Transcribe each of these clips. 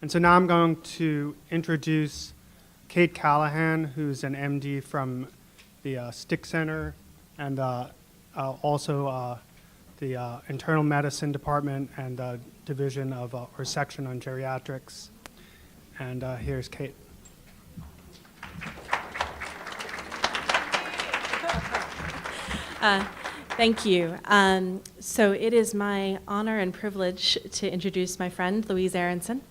And so now I'm going to introduce Kate Callahan, who's an MD from the Stick Center and also the Internal Medicine Department and Division of or Section on Geriatrics. And here's Kate. Thank you. So it is my honor and privilege to introduce my friend, Louise Aronson.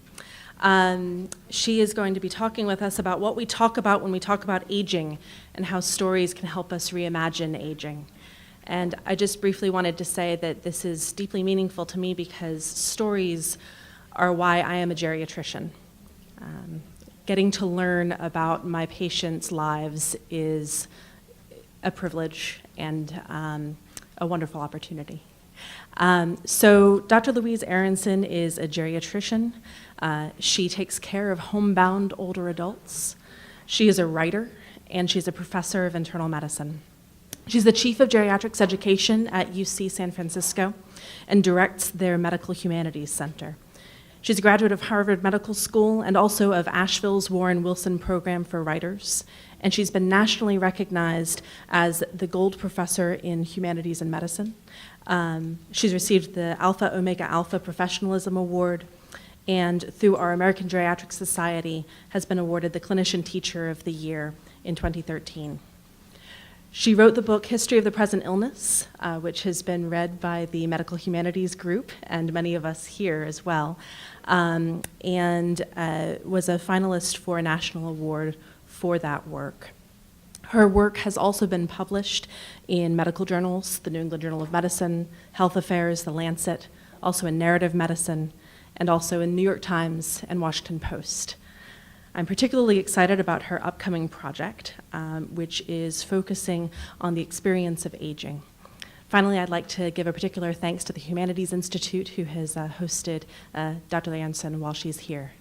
She is going to be talking with us about what we talk about when we talk about aging and how stories can help us reimagine aging. And I just briefly wanted to say that this is deeply meaningful to me because stories are why I am a geriatrician. Getting to learn about my patients' lives is a privilege and a wonderful opportunity. So Dr. Louise Aronson is a geriatrician. She takes care of homebound older adults. She is a writer, and she's a professor of internal medicine. She's the chief of geriatrics education at UC San Francisco and directs their Medical Humanities Center. She's a graduate of Harvard Medical School and also of Asheville's Warren Wilson Program for Writers, and she's been nationally recognized as the Gold Professor in Humanities and Medicine. She's received the Alpha Omega Alpha Professionalism Award, and through our American Geriatric Society has been awarded the Clinician Teacher of the Year in 2013. She wrote the book History of the Present Illness, which has been read by the Medical Humanities group and many of us here as well, and was a finalist for a national award for that work. Her work has also been published in medical journals, the New England Journal of Medicine, Health Affairs, The Lancet, also in Narrative Medicine, and also in New York Times and Washington Post. I'm particularly excited about her upcoming project, which is focusing on the experience of aging. Finally, I'd like to give a particular thanks to the Humanities Institute, who has hosted Dr. Aronson while she's here.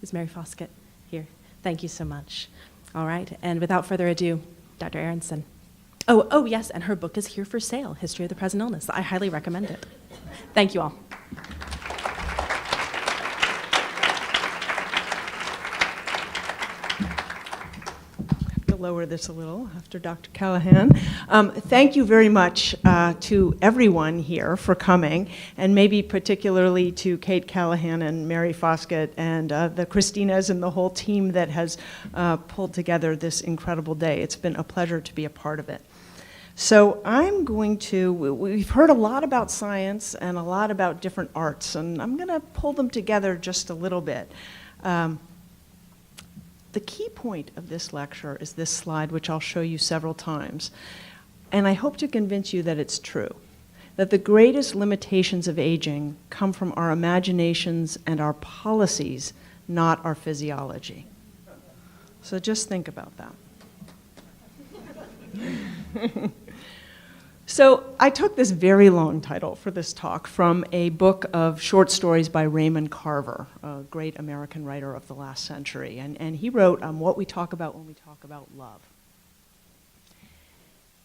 Is Mary Foskett here? Thank you so much. All right, and without further ado, Dr. Aronson. Oh, yes, and her book is here for sale, History of the Present Illness. I highly recommend it. Thank you all. Lower this a little after Dr. Callahan. Thank you very much to everyone here for coming, and maybe particularly to Kate Callahan and Mary Foskett and the Christinas and the whole team that has pulled together this incredible day. It's been a pleasure to be a part of it. So we've heard a lot about science and a lot about different arts, and I'm going to pull them together just a little bit. The key point of this lecture is this slide, which I'll show you several times. And I hope to convince you that it's true, that the greatest limitations of aging come from our imaginations and our policies, not our physiology. So just think about that. So I took this very long title for this talk from a book of short stories by Raymond Carver, a great American writer of the last century. And he wrote What We Talk About When We Talk About Love.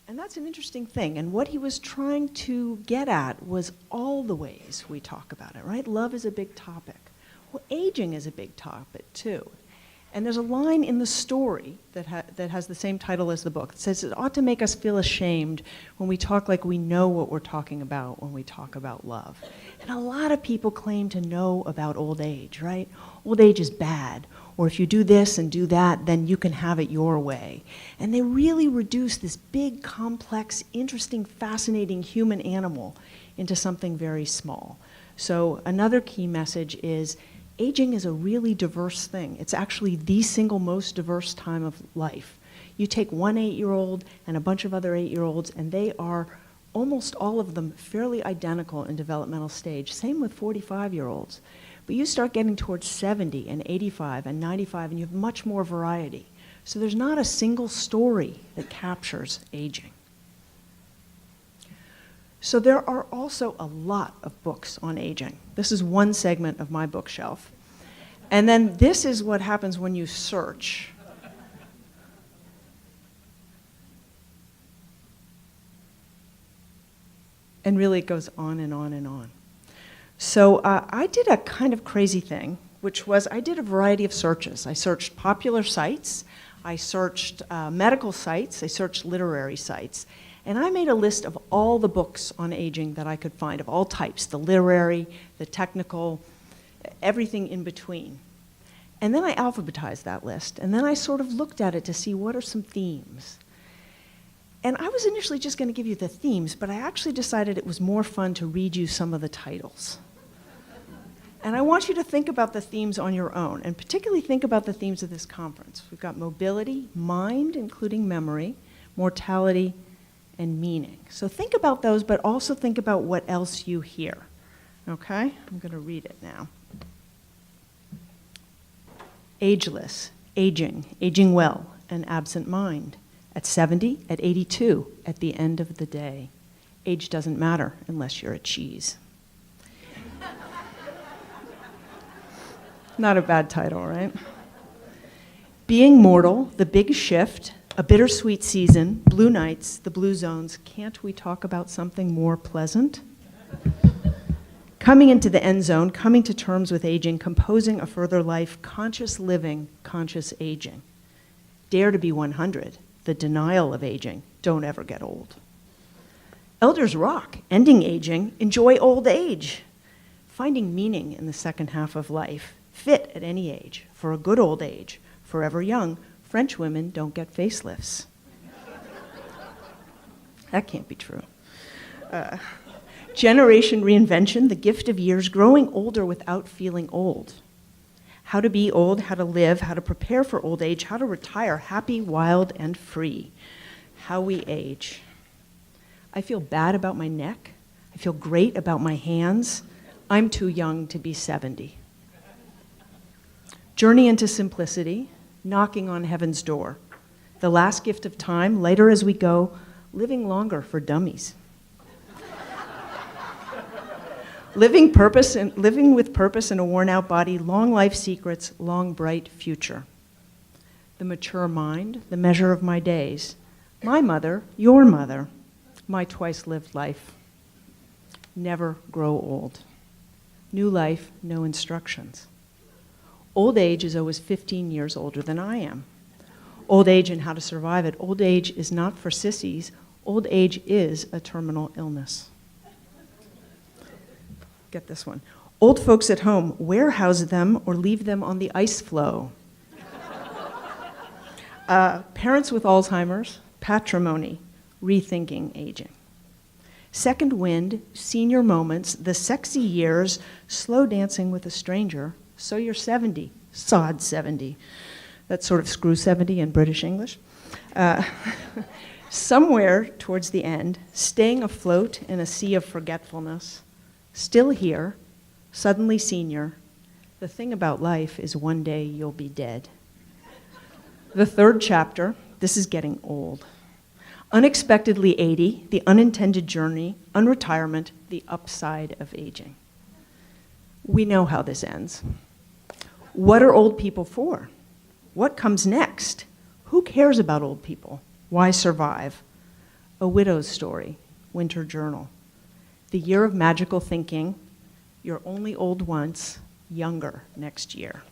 And that's an interesting thing. And what he was trying to get at was all the ways we talk about it, right? Love is a big topic. Well, aging is a big topic, too. And there's a line in the story that has the same title as the book. It says it ought to make us feel ashamed when we talk like we know what we're talking about when we talk about love. And a lot of people claim to know about old age, right? Old age is bad. Or if you do this and do that, then you can have it your way. And they really reduce this big, complex, interesting, fascinating human animal into something very small. So another key message is aging is a really diverse thing. It's actually the single most diverse time of life. You take one 8-year-old and a bunch of other 8-year-olds, and they are almost all of them fairly identical in developmental stage. Same with 45-year-olds. But you start getting towards 70 and 85 and 95, and you have much more variety. So there's not a single story that captures aging. So there are also a lot of books on aging. This is one segment of my bookshelf. And then this is what happens when you search. And really it goes on and on and on. So I did a kind of crazy thing which was I did a variety of searches. I searched popular sites, I searched medical sites, I searched literary sites, and I made a list of all the books on aging that I could find, of all types, the literary, the technical, everything in between. And then I alphabetized that list, and then I sort of looked at it to see what are some themes. And I was initially just going to give you the themes, but I actually decided it was more fun to read you some of the titles. And I want you to think about the themes on your own, and particularly think about the themes of this conference. We've got mobility, mind, including memory, mortality, and meaning. So think about those, but also think about what else you hear. Okay? I'm going to read it now. Ageless, aging, aging well, an absent mind. At 70, at 82, at the end of the day. Age doesn't matter unless you're a cheese. Not a bad title, right? Being mortal, the big shift, a bittersweet season, blue nights, the blue zones. Can't we talk about something more pleasant? Coming into the end zone, coming to terms with aging, composing a further life, conscious living, conscious aging. Dare to be 100. The denial of aging. Don't ever get old. Elders rock, ending aging, enjoy old age. Finding meaning in the second half of life, fit at any age, for a good old age, forever young. French women don't get facelifts. That can't be true. Generation reinvention, the gift of years, growing older without feeling old. How to be old, how to live, how to prepare for old age, how to retire happy, wild, and free. How we age. I feel bad about my neck. I feel great about my hands. I'm too young to be 70. Journey into simplicity, knocking on heaven's door. The last gift of time, lighter as we go, living longer for dummies. Living with purpose in a worn-out body, long life secrets, long bright future. The mature mind, the measure of my days. My mother, your mother, my twice-lived life. Never grow old. New life, no instructions. Old age is always 15 years older than I am. Old age and how to survive it. Old age is not for sissies. Old age is a terminal illness. Get this one. Old folks at home, warehouse them or leave them on the ice floe. Parents with Alzheimer's, patrimony, rethinking aging. Second wind, senior moments, the sexy years, slow dancing with a stranger, so you're 70, sod 70. That's sort of screw 70 in British English. Somewhere towards the end, staying afloat in a sea of forgetfulness, still here, suddenly senior. The thing about life is one day you'll be dead. The third chapter, this is getting old. Unexpectedly 80, the unintended journey, unretirement, the upside of aging. We know how this ends. What are old people for? What comes next? Who cares about old people? Why survive? A widow's story, winter journal. The year of magical thinking, you're only old once, younger next year.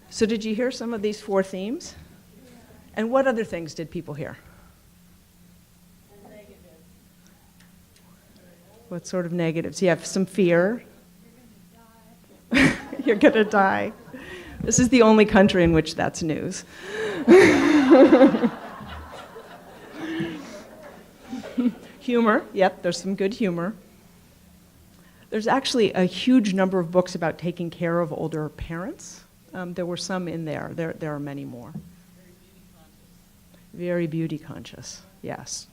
So did you hear some of these 4 themes? And what other things did people hear? What sort of negatives? You have some fear. You're gonna die. This is the only country in which that's news. Humor, yep, there's some good humor. There's actually a huge number of books about taking care of older parents. There were some in there. There are many more. Very beauty conscious, yes.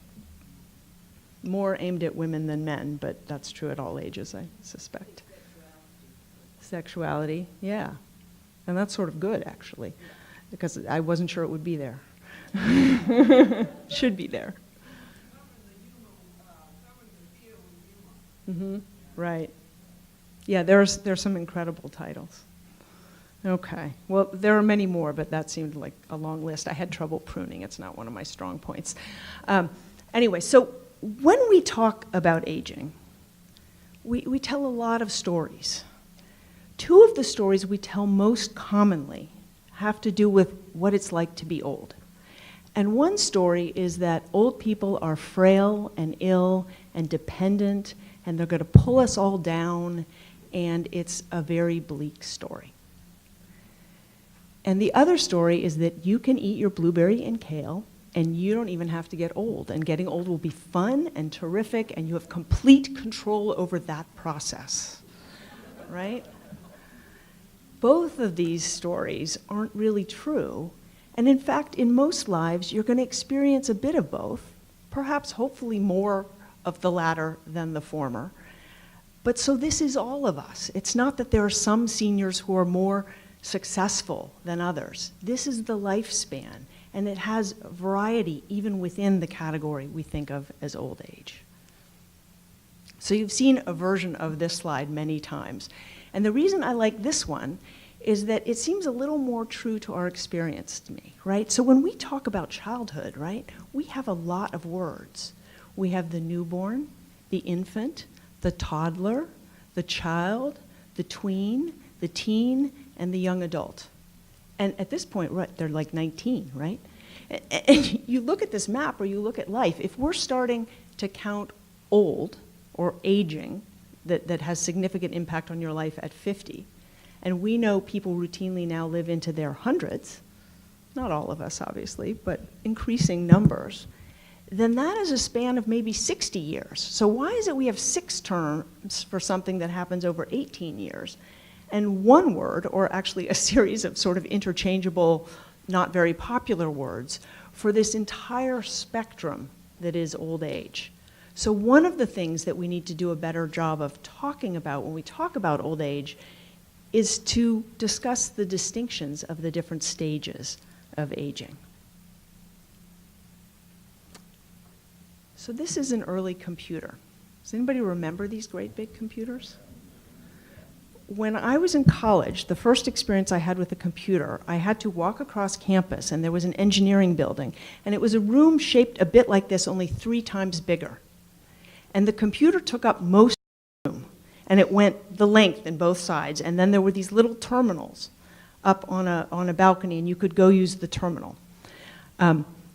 More aimed at women than men, but that's true at all ages, I suspect. Sexuality, yeah. And that's sort of good, actually, because I wasn't sure it would be there. Should be there. Mm-hmm. Right. Yeah, there's some incredible titles. Okay. Well, there are many more, but that seemed like a long list. I had trouble pruning. It's not one of my strong points. Anyway, so when we talk about aging, we tell a lot of stories. Two of the stories we tell most commonly have to do with what it's like to be old. And one story is that old people are frail and ill and dependent, and they're going to pull us all down, and it's a very bleak story. And the other story is that you can eat your blueberry and kale, and you don't even have to get old. And getting old will be fun and terrific, and you have complete control over that process, right? Both of these stories aren't really true. And in fact, in most lives, you're going to experience a bit of both, perhaps hopefully more of the latter than the former. But so this is all of us. It's not that there are some seniors who are more successful than others. This is the lifespan, and it has variety even within the category we think of as old age. So you've seen a version of this slide many times. And the reason I like this one is that it seems a little more true to our experience to me, right? So when we talk about childhood, right, we have a lot of words. We have the newborn, the infant, the toddler, the child, the tween, the teen, and the young adult. And at this point, right, they're like 19, right? And you look at this map or you look at life, if we're starting to count old or aging that has significant impact on your life at 50, and we know people routinely now live into their hundreds, not all of us obviously, but increasing numbers, then that is a span of maybe 60 years. So why is it we have 6 terms for something that happens over 18 years, and one word, or actually a series of sort of interchangeable, not very popular words, for this entire spectrum that is old age? So one of the things that we need to do a better job of talking about when we talk about old age is to discuss the distinctions of the different stages of aging. So this is an early computer. Does anybody remember these great big computers? When I was in college, the first experience I had with a computer, I had to walk across campus, and there was an engineering building, and it was a room shaped a bit like this, only 3 times bigger. And the computer took up most of the room, and it went the length in both sides, and then there were these little terminals up on a balcony, and you could go use the terminal.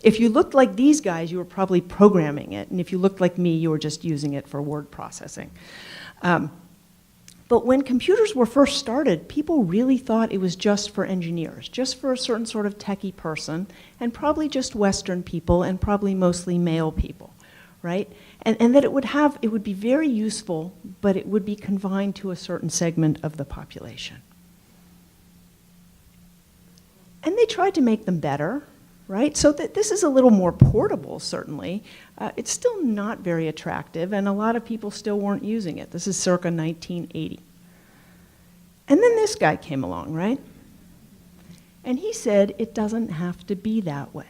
If you looked like these guys, you were probably programming it, and if you looked like me, you were just using it for word processing. But when computers were first started, people really thought it was just for engineers, just for a certain sort of techie person, and probably just Western people, and probably mostly male people, right? And that it would be very useful, but it would be confined to a certain segment of the population. And they tried to make them better, right? So that this is a little more portable, certainly. It's still not very attractive, and a lot of people still weren't using it. This is circa 1980. And then this guy came along, right? And he said, it doesn't have to be that way.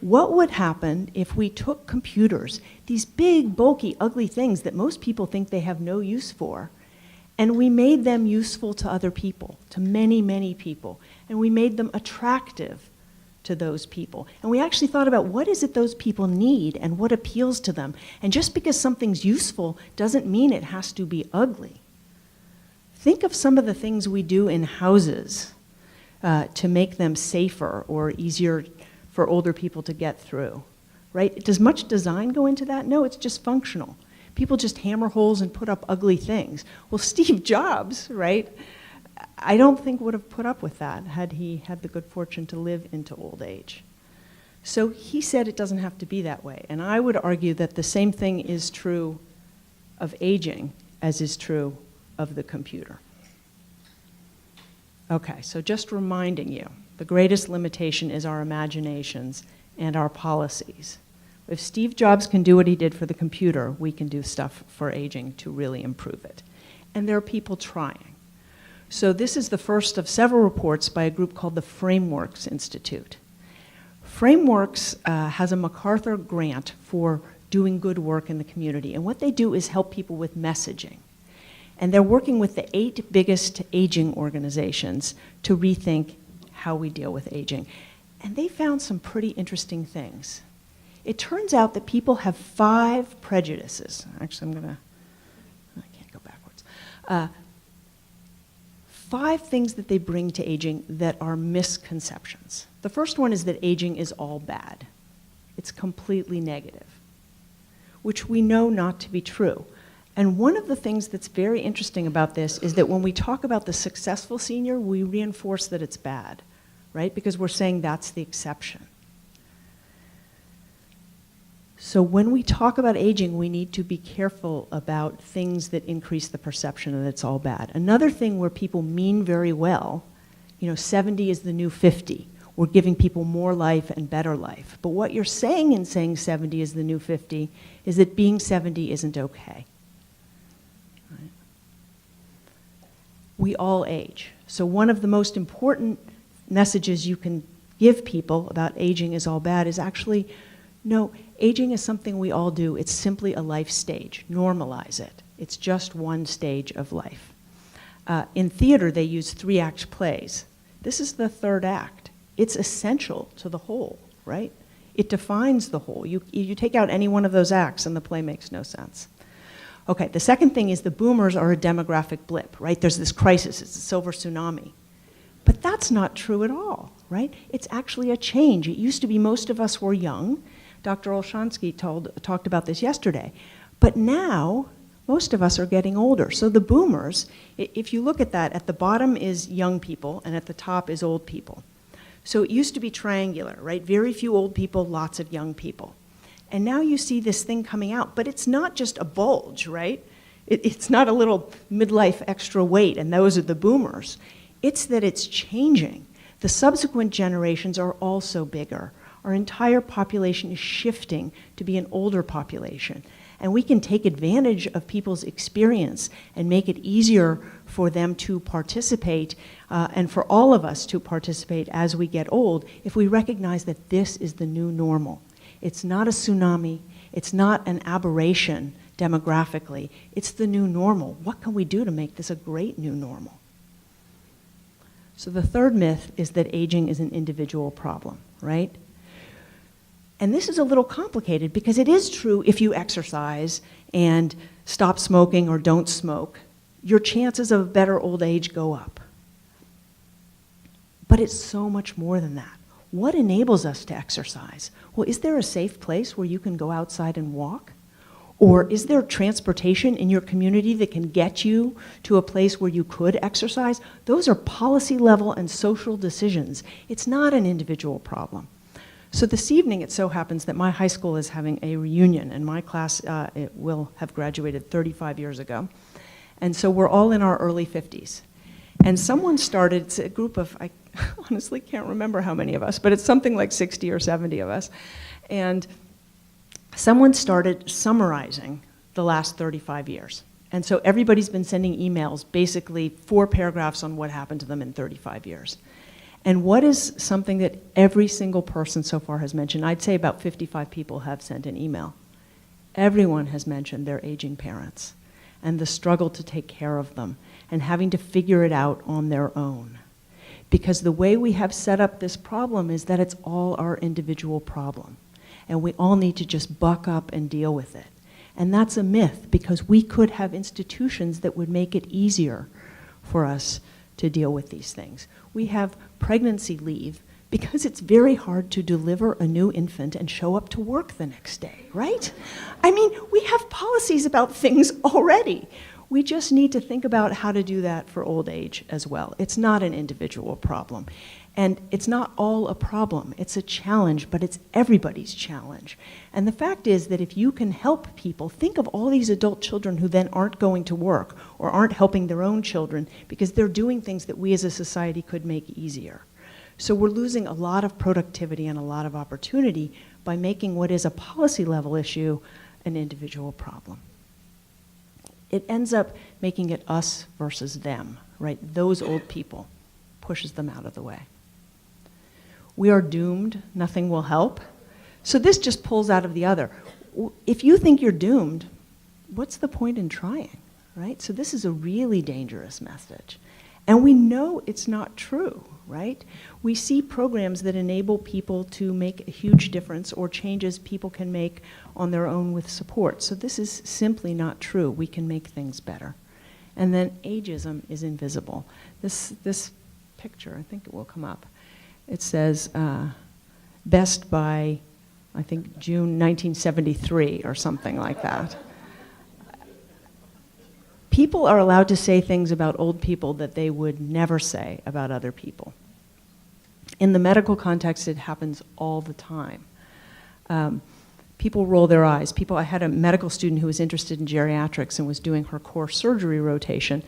What would happen if we took computers, these big, bulky, ugly things that most people think they have no use for, and we made them useful to other people, to many, many people, and we made them attractive to those people. And we actually thought about what is it those people need and what appeals to them. And just because something's useful doesn't mean it has to be ugly. Think of some of the things we do in houses to make them safer or easier for older people to get through, right? Does much design go into that? No, it's just functional. People just hammer holes and put up ugly things. Well, Steve Jobs, right, I don't think would have put up with that had he had the good fortune to live into old age. So he said it doesn't have to be that way. And I would argue that the same thing is true of aging as is true of the computer. Okay, so just reminding you, the greatest limitation is our imaginations and our policies. If Steve Jobs can do what he did for the computer, we can do stuff for aging to really improve it. And there are people trying. So this is the first of several reports by a group called the Frameworks Institute. Frameworks has a MacArthur grant for doing good work in the community. And what they do is help people with messaging. And they're working with the 8 biggest aging organizations to rethink how we deal with aging. And they found some pretty interesting things. It turns out that people have 5 prejudices. Actually, I can't go backwards. 5 things that they bring to aging that are misconceptions. The first one is that aging is all bad. It's completely negative, which we know not to be true. And one of the things that's very interesting about this is that when we talk about the successful senior, we reinforce that it's bad, right? Because we're saying that's the exception. So when we talk about aging, we need to be careful about things that increase the perception that it's all bad. Another thing where people mean very well, 70 is the new 50. We're giving people more life and better life. But what you're saying in saying 70 is the new 50 is that being 70 isn't okay. Right? We all age. So one of the most important messages you can give people about aging is all bad is actually, no, aging is something we all do. It's simply a life stage. Normalize it. It's just one stage of life. In theater, they use 3-act plays. This is the 3rd act. It's essential to the whole, right? It defines the whole. You take out any one of those acts and the play makes no sense. Okay, the second thing is the boomers are a demographic blip, right? There's this crisis, it's a silver tsunami. But that's not true at all, right? It's actually a change. It used to be most of us were young. Dr. Olshansky talked about this yesterday. But now, most of us are getting older. So the boomers, if you look at that, at the bottom is young people, and at the top is old people. So it used to be triangular, right? Very few old people, lots of young people. And now you see this thing coming out, but it's not just a bulge, right? It's not a little midlife extra weight, and those are the boomers. It's that it's changing. The subsequent generations are also bigger. Our entire population is shifting to be an older population. And we can take advantage of people's experience and make it easier for them to participate and for all of us to participate as we get old if we recognize that this is the new normal. It's not a tsunami. It's not an aberration demographically. It's the new normal. What can we do to make this a great new normal? So the third myth is that aging is an individual problem, right? And this is a little complicated because it is true if you exercise and stop smoking or don't smoke, your chances of a better old age go up. But it's so much more than that. What enables us to exercise? Well, is there a safe place where you can go outside and walk? Or is there transportation in your community that can get you to a place where you could exercise? Those are policy level and social decisions. It's not an individual problem. So this evening, it so happens that my high school is having a reunion, and my class it will have graduated 35 years ago. And so we're all in our early 50s. And someone started, it's a group of, I honestly can't remember how many of us, but it's something like 60 or 70 of us. And someone started summarizing the last 35 years. And so everybody's been sending emails, basically 4 paragraphs on what happened to them in 35 years. And what is something that every single person so far has mentioned? I'd say about 55 people have sent an email. Everyone has mentioned their aging parents and the struggle to take care of them and having to figure it out on their own. Because the way we have set up this problem is that it's all our individual problem. And we all need to just buck up and deal with it. And that's a myth, because we could have institutions that would make it easier for us to deal with these things. We have pregnancy leave because it's very hard to deliver a new infant and show up to work the next day, right? I mean, we have policies about things already. We just need to think about how to do that for old age as well. It's not an individual problem. And it's not all a problem. It's a challenge, but it's everybody's challenge. And the fact is that if you can help people, think of all these adult children who then aren't going to work or aren't helping their own children because they're doing things that we as a society could make easier. So we're losing a lot of productivity and a lot of opportunity by making what is a policy level issue an individual problem. It ends up making it us versus them, right? Those old people, pushes them out of the way. We are doomed, nothing will help. So this just pulls out of the other. If you think you're doomed, what's the point in trying, right? So this is a really dangerous message. And we know it's not true, right? We see programs that enable people to make a huge difference or changes people can make on their own with support. So this is simply not true. We can make things better. And then ageism is invisible. This picture, I think it will come up. It says best by, I think, June 1973 or something like that. People are allowed to say things about old people that they would never say about other people. In the medical context, it happens all the time. People roll their eyes. I had a medical student who was interested in geriatrics and was doing her core surgery rotation.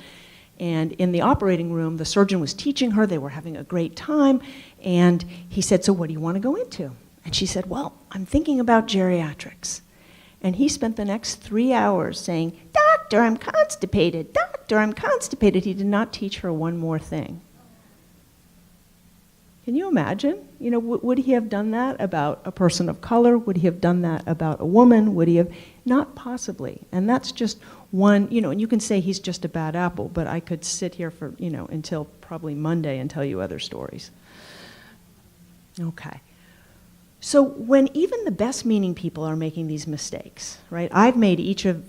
And in the operating room, the surgeon was teaching her. They were having a great time. And he said, "So what do you want to go into?" And she said, "Well, I'm thinking about geriatrics." And he spent the next 3 hours saying, "Doctor, I'm constipated. Doctor, I'm constipated." He did not teach her one more thing. Can you imagine? You know, would he have done that about a person of color? Would he have done that about a woman? Would he have? Not possibly. And that's just one, you know, and you can say he's just a bad apple, but I could sit here for, you know, until probably Monday and tell you other stories. Okay. So when even the best meaning people are making these mistakes, right? I've made each of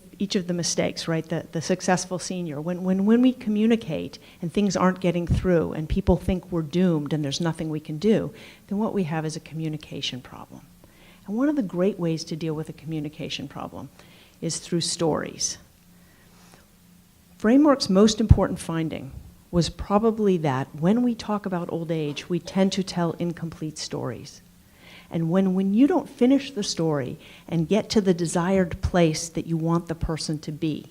the mistakes, right? The successful senior. When we communicate and things aren't getting through and people think we're doomed and there's nothing we can do, then what we have is a communication problem. And one of the great ways to deal with a communication problem is through stories. Framework's most important finding was probably that when we talk about old age, we tend to tell incomplete stories. And when you don't finish the story and get to the desired place that you want the person to be,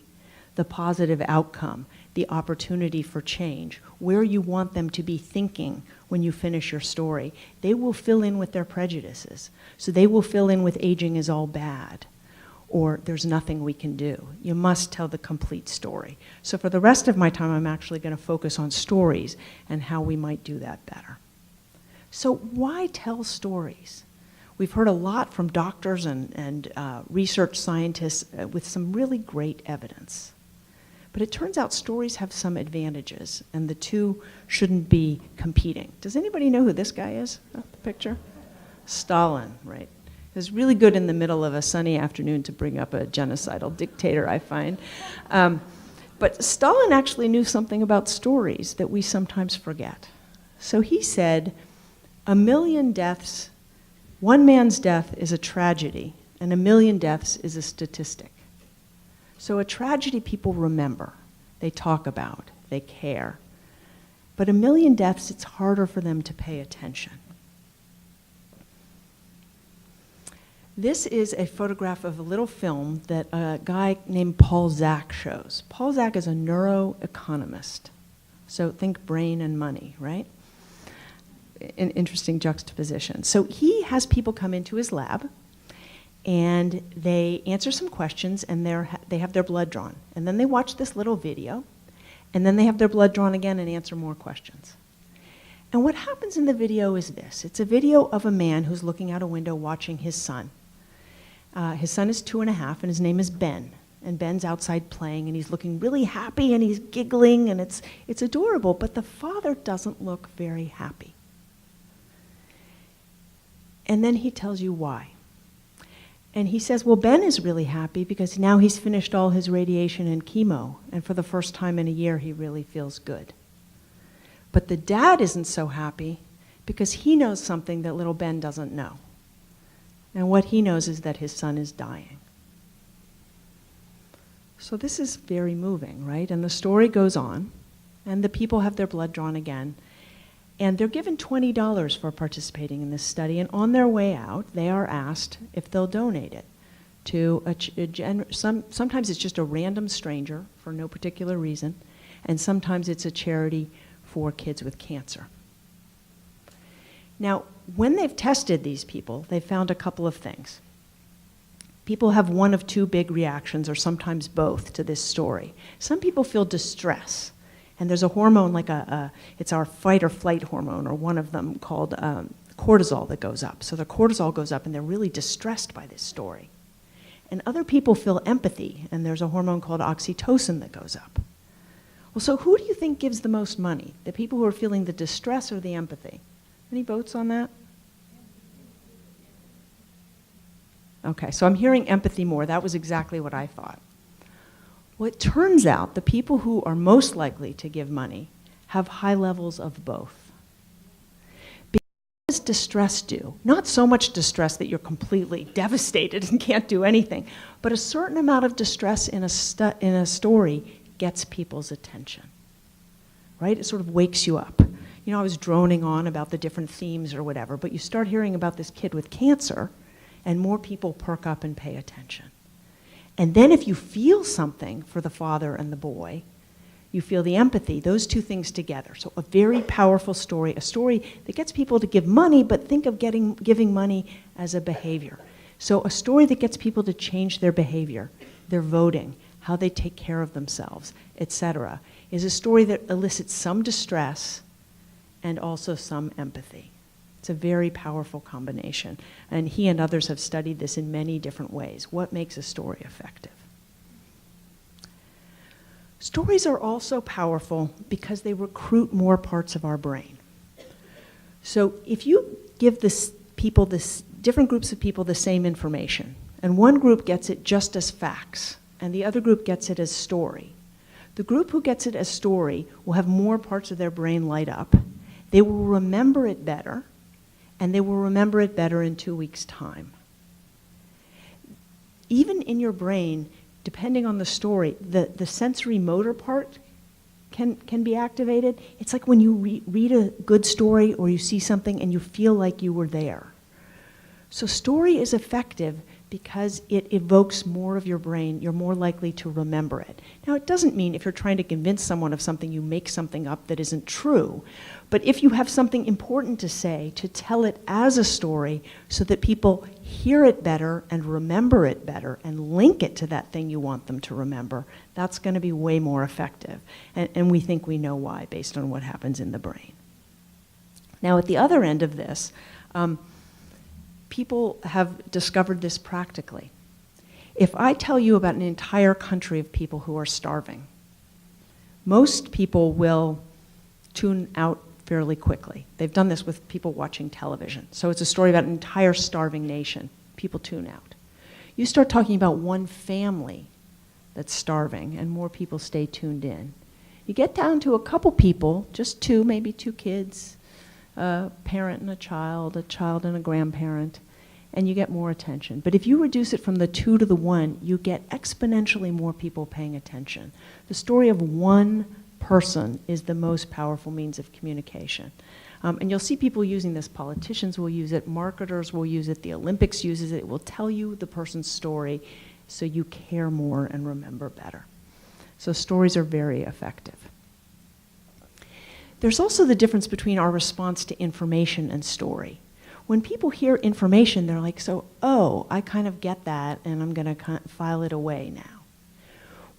the positive outcome, the opportunity for change, where you want them to be thinking when you finish your story, they will fill in with their prejudices. So they will fill in with aging is all bad, or there's nothing we can do. You must tell the complete story. So for the rest of my time, I'm actually going to focus on stories and how we might do that better. So why tell stories? We've heard a lot from doctors and research scientists with some really great evidence. But it turns out stories have some advantages, and the two shouldn't be competing. Does anybody know who this guy is? Oh, the picture? Stalin, right? It's really good in the middle of a sunny afternoon to bring up a genocidal dictator, I find. But Stalin actually knew something about stories that we sometimes forget. So he said, 1 million deaths, one man's death is a tragedy, and 1 million deaths is a statistic. So a tragedy people remember, they talk about, they care. But 1 million deaths, it's harder for them to pay attention. This is a photograph of a little film that a guy named Paul Zak shows. Paul Zak is a neuroeconomist. So think brain and money, right? An interesting juxtaposition. So he has people come into his lab, and they answer some questions, and they have their blood drawn. And then they watch this little video, and then they have their blood drawn again and answer more questions. And what happens in the video is this. It's a video of a man who's looking out a window watching his son. His son is 2.5, and his name is Ben. And Ben's outside playing, and he's looking really happy, and he's giggling, and it's adorable. But the father doesn't look very happy. And then he tells you why. And he says, well, Ben is really happy because now he's finished all his radiation and chemo, and for the first time in a year, he really feels good. But the dad isn't so happy because he knows something that little Ben doesn't know. And what he knows is that his son is dying. So this is very moving, right? And the story goes on, and the people have their blood drawn again. And they're given $20 for participating in this study, and on their way out, they are asked if they'll donate it to sometimes it's just a random stranger for no particular reason, and sometimes it's a charity for kids with cancer. Now, when they've tested these people, they've found a couple of things. People have one of two big reactions, or sometimes both, to this story. Some people feel distress. And there's a hormone like it's our fight or flight hormone, or one of them called cortisol that goes up. So the cortisol goes up and they're really distressed by this story. And other people feel empathy, and there's a hormone called oxytocin that goes up. Well, so who do you think gives the most money? The people who are feeling the distress or the empathy? Any votes on that? Okay, so I'm hearing empathy more. That was exactly what I thought. Well, it turns out the people who are most likely to give money have high levels of both. Because what does distress do? Not so much distress that you're completely devastated and can't do anything, but a certain amount of distress in a story gets people's attention, right? It sort of wakes you up. You know, I was droning on about the different themes or whatever, but you start hearing about this kid with cancer, and more people perk up and pay attention. And then if you feel something for the father and the boy, you feel the empathy, those two things together. So a very powerful story, a story that gets people to give money, but think of giving money as a behavior. So a story that gets people to change their behavior, their voting, how they take care of themselves, etc., is a story that elicits some distress and also some empathy. It's a very powerful combination. And he and others have studied this in many different ways. What makes a story effective? Stories are also powerful because they recruit more parts of our brain. So if you give different groups of people the same information, and one group gets it just as facts, and the other group gets it as story, the group who gets it as story will have more parts of their brain light up. They will remember it better, and they will remember it better in 2 weeks' time. Even in your brain, depending on the story, the sensory motor part can be activated. It's like when you read a good story or you see something and you feel like you were there. So story is effective because it evokes more of your brain. You're more likely to remember it. Now, it doesn't mean if you're trying to convince someone of something, you make something up that isn't true. But if you have something important to say, to tell it as a story so that people hear it better and remember it better and link it to that thing you want them to remember, that's going to be way more effective. And we think we know why based on what happens in the brain. Now, at the other end of this, people have discovered this practically. If I tell you about an entire country of people who are starving, most people will tune out fairly quickly. They've done this with people watching television. So it's a story about an entire starving nation. People tune out. You start talking about one family that's starving, and more people stay tuned in. You get down to a couple people, just two, maybe two kids, a parent and a child and a grandparent, and you get more attention. But if you reduce it from the 2 to the 1, you get exponentially more people paying attention. The story of one person is the most powerful means of communication. And you'll see people using this. Politicians will use it, marketers will use it, the Olympics uses it. It will tell you the person's story so you care more and remember better. So stories are very effective. There's also the difference between our response to information and story. When people hear information, they're like, oh, I kind of get that, and I'm going to file it away now.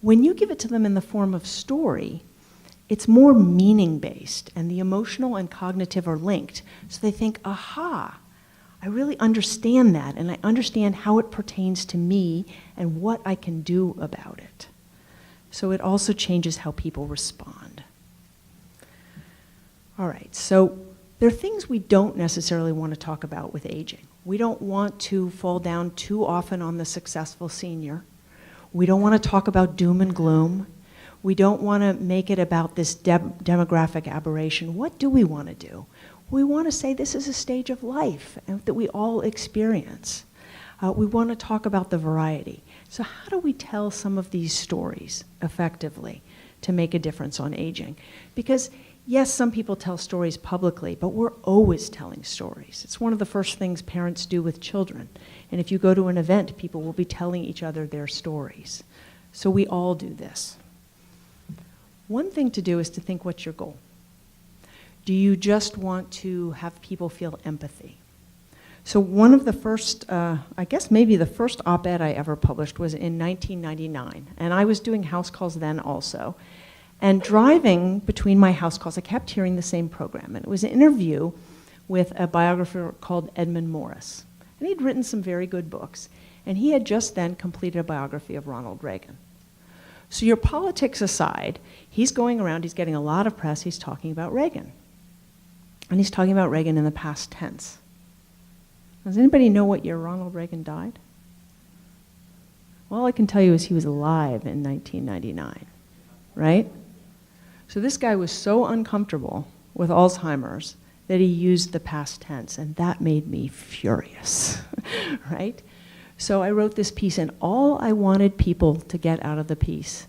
When you give it to them in the form of story, it's more meaning-based, and the emotional and cognitive are linked. So they think, aha, I really understand that, and I understand how it pertains to me and what I can do about it. So it also changes how people respond. All right, so there are things we don't necessarily want to talk about with aging. We don't want to fall down too often on the successful senior. We don't want to talk about doom and gloom. We don't want to make it about this demographic aberration. What do we want to do? We want to say this is a stage of life and that we all experience. We want to talk about the variety. So how do we tell some of these stories effectively to make a difference on aging? Because yes, some people tell stories publicly, but we're always telling stories. It's one of the first things parents do with children. And if you go to an event, people will be telling each other their stories. So we all do this. One thing to do is to think, what's your goal? Do you just want to have people feel empathy? So one of the first, I guess maybe the first op-ed I ever published was in 1999. And I was doing house calls then also. And driving between my house calls, I kept hearing the same program. And it was an interview with a biographer called Edmund Morris. And he'd written some very good books. And he had just then completed a biography of Ronald Reagan. So your politics aside, he's going around, he's getting a lot of press, he's talking about Reagan. And he's talking about Reagan in the past tense. Does anybody know what year Ronald Reagan died? All I can tell you is he was alive in 1999, right? So this guy was so uncomfortable with Alzheimer's that he used the past tense, and that made me furious, right? So I wrote this piece, and all I wanted people to get out of the piece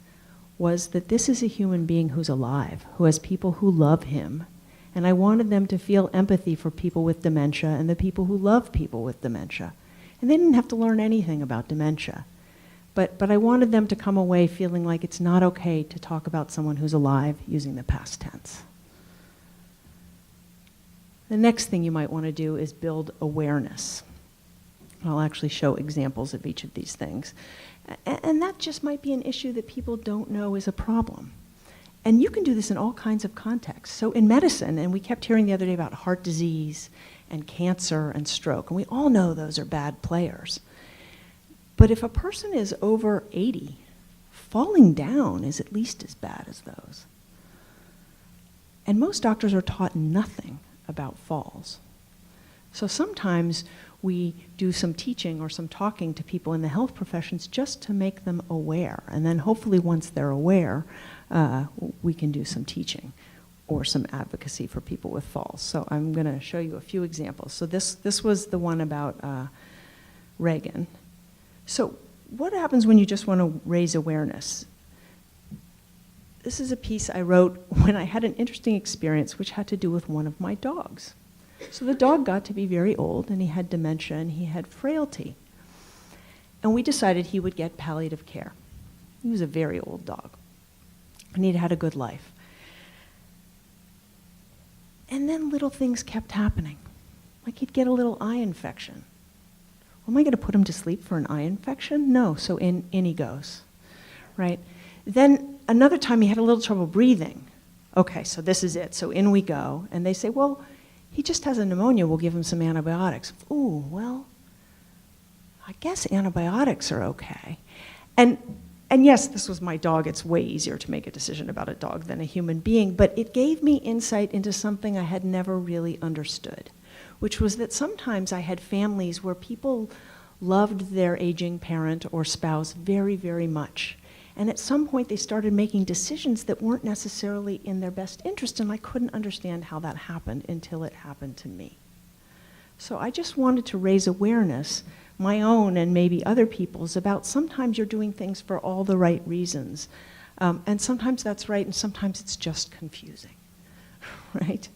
was that this is a human being who's alive, who has people who love him, and I wanted them to feel empathy for people with dementia and the people who love people with dementia. And they didn't have to learn anything about dementia. But I wanted them to come away feeling like it's not okay to talk about someone who's alive using the past tense. The next thing you might want to do is build awareness. I'll actually show examples of each of these things. And that just might be an issue that people don't know is a problem. And you can do this in all kinds of contexts. So in medicine, and we kept hearing the other day about heart disease and cancer and stroke, and we all know those are bad players. But if a person is over 80, falling down is at least as bad as those. And most doctors are taught nothing about falls. So sometimes we do some teaching or some talking to people in the health professions just to make them aware. And then hopefully once they're aware, we can do some teaching or some advocacy for people with falls. So I'm going to show you a few examples. So this was the one about Reagan. So what happens when you just want to raise awareness? This is a piece I wrote when I had an interesting experience which had to do with one of my dogs. So the dog got to be very old, and he had dementia, and he had frailty. And we decided he would get palliative care. He was a very old dog, and he'd had a good life. And then little things kept happening. Like he'd get a little eye infection. Am I going to put him to sleep for an eye infection? No, so in he goes, right? Then another time he had a little trouble breathing. Okay, so this is it. So in we go, and they say, well, he just has a pneumonia, we'll give him some antibiotics. Ooh, well, I guess antibiotics are okay. And yes, this was my dog. It's way easier to make a decision about a dog than a human being, but it gave me insight into something I had never really understood, which was that sometimes I had families where people loved their aging parent or spouse very, very much. And at some point they started making decisions that weren't necessarily in their best interest, and I couldn't understand how that happened until it happened to me. So I just wanted to raise awareness, my own and maybe other people's, about sometimes you're doing things for all the right reasons. And sometimes that's right, and sometimes it's just confusing, right?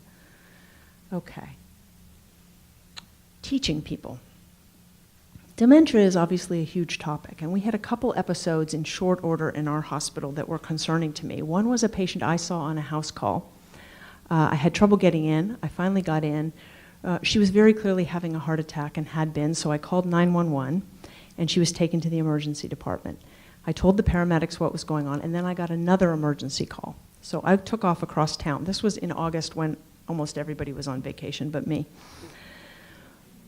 Okay. Teaching people. Dementia is obviously a huge topic, and we had a couple episodes in short order in our hospital that were concerning to me. One was a patient I saw on a house call. I had trouble getting in. I finally got in. She was very clearly having a heart attack and had been, so I called 911, and she was taken to the emergency department. I told the paramedics what was going on, and then I got another emergency call. So I took off across town. This was in August when almost everybody was on vacation but me.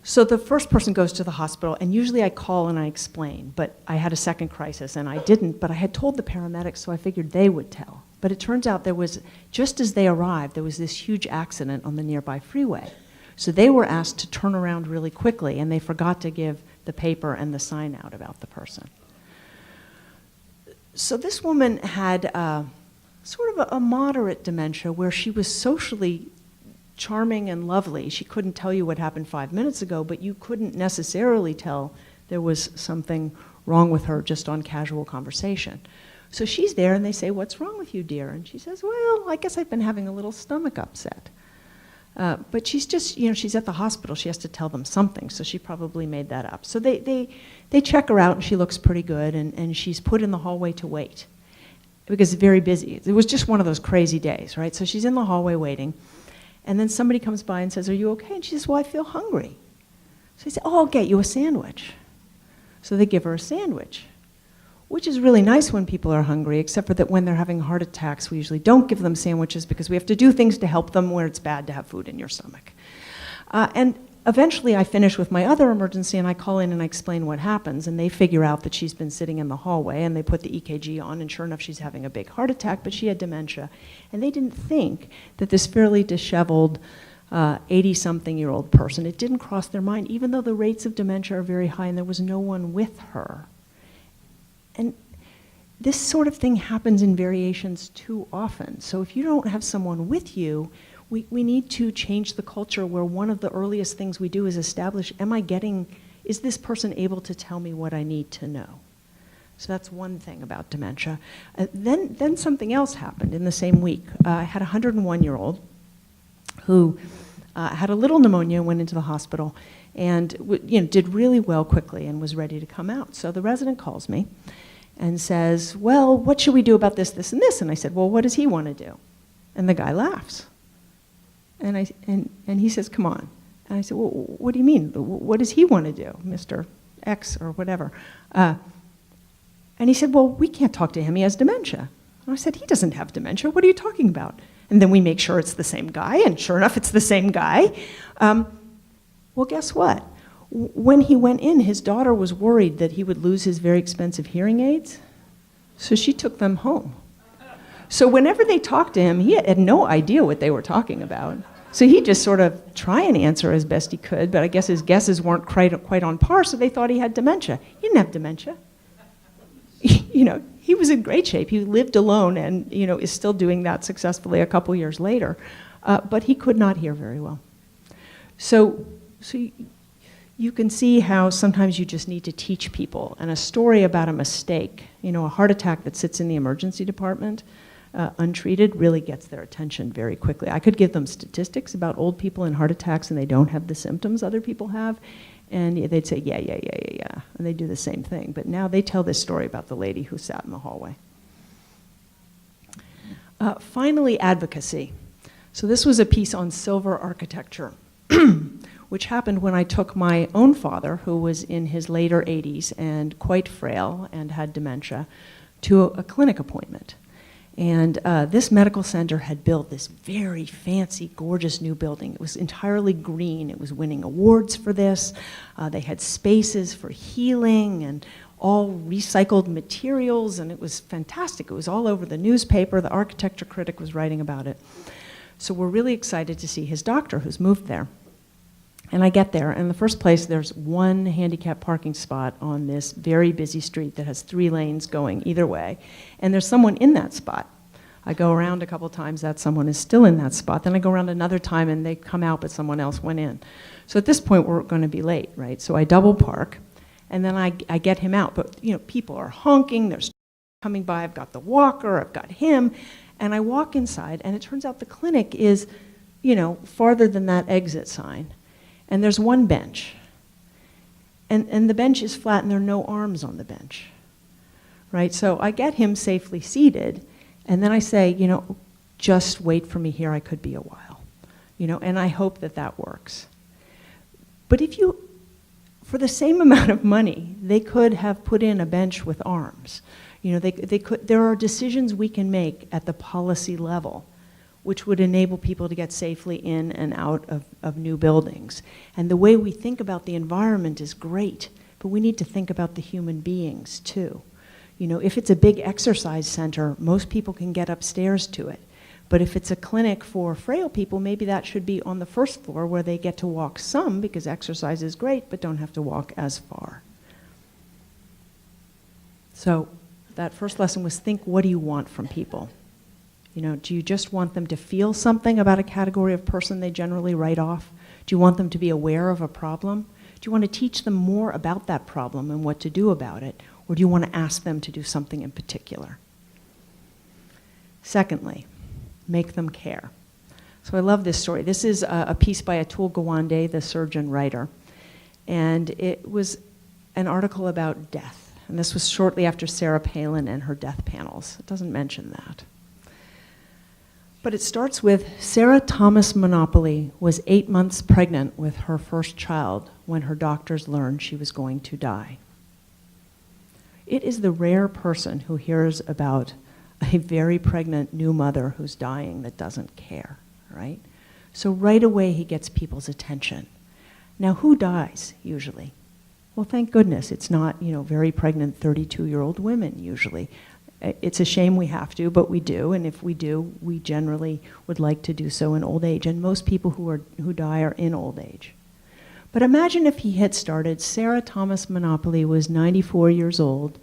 So the first person goes to the hospital, and usually I call and I explain, but I had a second crisis and I didn't, but I had told the paramedics, so I figured they would tell. But it turns out there was, just as they arrived, there was this huge accident on the nearby freeway. So they were asked to turn around really quickly, and they forgot to give the paper and the sign out about the person. So this woman had sort of a moderate dementia where she was socially charming and lovely. She couldn't tell you what happened 5 minutes ago, but you couldn't necessarily tell there was something wrong with her just on casual conversation. So she's there, and they say, "What's wrong with you, dear?" And she says, "Well, I guess I've been having a little stomach upset." But she's just, she's at the hospital. She has to tell them something, so she probably made that up. So they check her out, and she looks pretty good, and she's put in the hallway to wait because it's very busy. It was just one of those crazy days, right? So she's in the hallway waiting. And then somebody comes by and says, "Are you okay?" And she says, "Well, I feel hungry." So he said, "Oh, I'll get you a sandwich." So they give her a sandwich, which is really nice when people are hungry, except for that when they're having heart attacks, we usually don't give them sandwiches because we have to do things to help them where it's bad to have food in your stomach. And eventually I finish with my other emergency, and I call in and I explain what happens, and they figure out that she's been sitting in the hallway, and they put the EKG on, and sure enough, she's having a big heart attack, but she had dementia. And they didn't think that this fairly disheveled 80-something-year-old person, it didn't cross their mind, even though the rates of dementia are very high and there was no one with her. And this sort of thing happens in variations too often. So if you don't have someone with you, we need to change the culture where one of the earliest things we do is establish, is this person able to tell me what I need to know? So that's one thing about dementia. Then something else happened in the same week. I had a 101-year-old who had a little pneumonia, went into the hospital, and did really well quickly and was ready to come out. So the resident calls me and says, well, what should we do about this, this, and this? And I said, well, what does he want to do? And the guy laughs. And he says, come on. And I said, well, what do you mean? What does he want to do, Mr. X or whatever? And he said, well, we can't talk to him. He has dementia. And I said, he doesn't have dementia. What are you talking about? And then we make sure it's the same guy, and sure enough, it's the same guy. Well, guess what? When he went in, his daughter was worried that he would lose his very expensive hearing aids, so she took them home. So whenever they talked to him, he had no idea what they were talking about. So he just sort of try and answer as best he could, but I guess his guesses weren't quite on par, so they thought he had dementia. He didn't have dementia. He was in great shape. He lived alone and, is still doing that successfully a couple years later. But he could not hear very well. So you can see how sometimes you just need to teach people. And a story about a mistake, a heart attack that sits in the emergency department, untreated, really gets their attention very quickly. I could give them statistics about old people and heart attacks, and they don't have the symptoms other people have. And they'd say, yeah. And they do the same thing. But now they tell this story about the lady who sat in the hallway. Finally, advocacy. So this was a piece on silver architecture, which happened when I took my own father, who was in his later 80s and quite frail and had dementia, to a clinic appointment. And this medical center had built this very fancy, gorgeous new building. It was entirely green. It was winning awards for this. They had spaces for healing and all recycled materials, and it was fantastic. It was all over the newspaper. The architecture critic was writing about it. So we're really excited to see his doctor, who's moved there. And I get there, and in the first place, there's one handicap parking spot on this very busy street that has 3 lanes going either way, and there's someone in that spot. I go around a couple times, that someone is still in that spot. Then I go around another time, and they come out, but someone else went in. So at this point, we're going to be late, right? So I double park, and then I get him out. But people are honking, there's coming by. I've got the walker, I've got him, and I walk inside, and it turns out the clinic is, farther than that exit sign. And there's one bench. And the bench is flat and there are no arms on the bench. Right? So I get him safely seated, and then I say, just wait for me here, I could be a while. And I hope that works. But for the same amount of money, they could have put in a bench with arms. There are decisions we can make at the policy level which would enable people to get safely in and out of new buildings. And the way we think about the environment is great, but we need to think about the human beings too. If it's a big exercise center, most people can get upstairs to it. But if it's a clinic for frail people, maybe that should be on the first floor where they get to walk some, because exercise is great, but don't have to walk as far. So that first lesson was think, what do you want from people? Do you just want them to feel something about a category of person they generally write off? Do you want them to be aware of a problem? Do you want to teach them more about that problem and what to do about it? Or do you want to ask them to do something in particular? Secondly, make them care. So I love this story. This is a piece by Atul Gawande, the surgeon writer. And it was an article about death. And this was shortly after Sarah Palin and her death panels. It doesn't mention that. But it starts with Sarah Thomas Monopoly was 8 months pregnant with her first child when her doctors learned she was going to die. It is the rare person who hears about a very pregnant new mother who's dying that doesn't care, right? So right away he gets people's attention. Now who dies usually? Well, thank goodness it's not, very pregnant 32-year-old women usually. It's a shame we have to, but we do, and if we do, we generally would like to do so in old age, and most people who die are in old age. But imagine if he had started, Sarah Thomas Monopoly was 94 years old,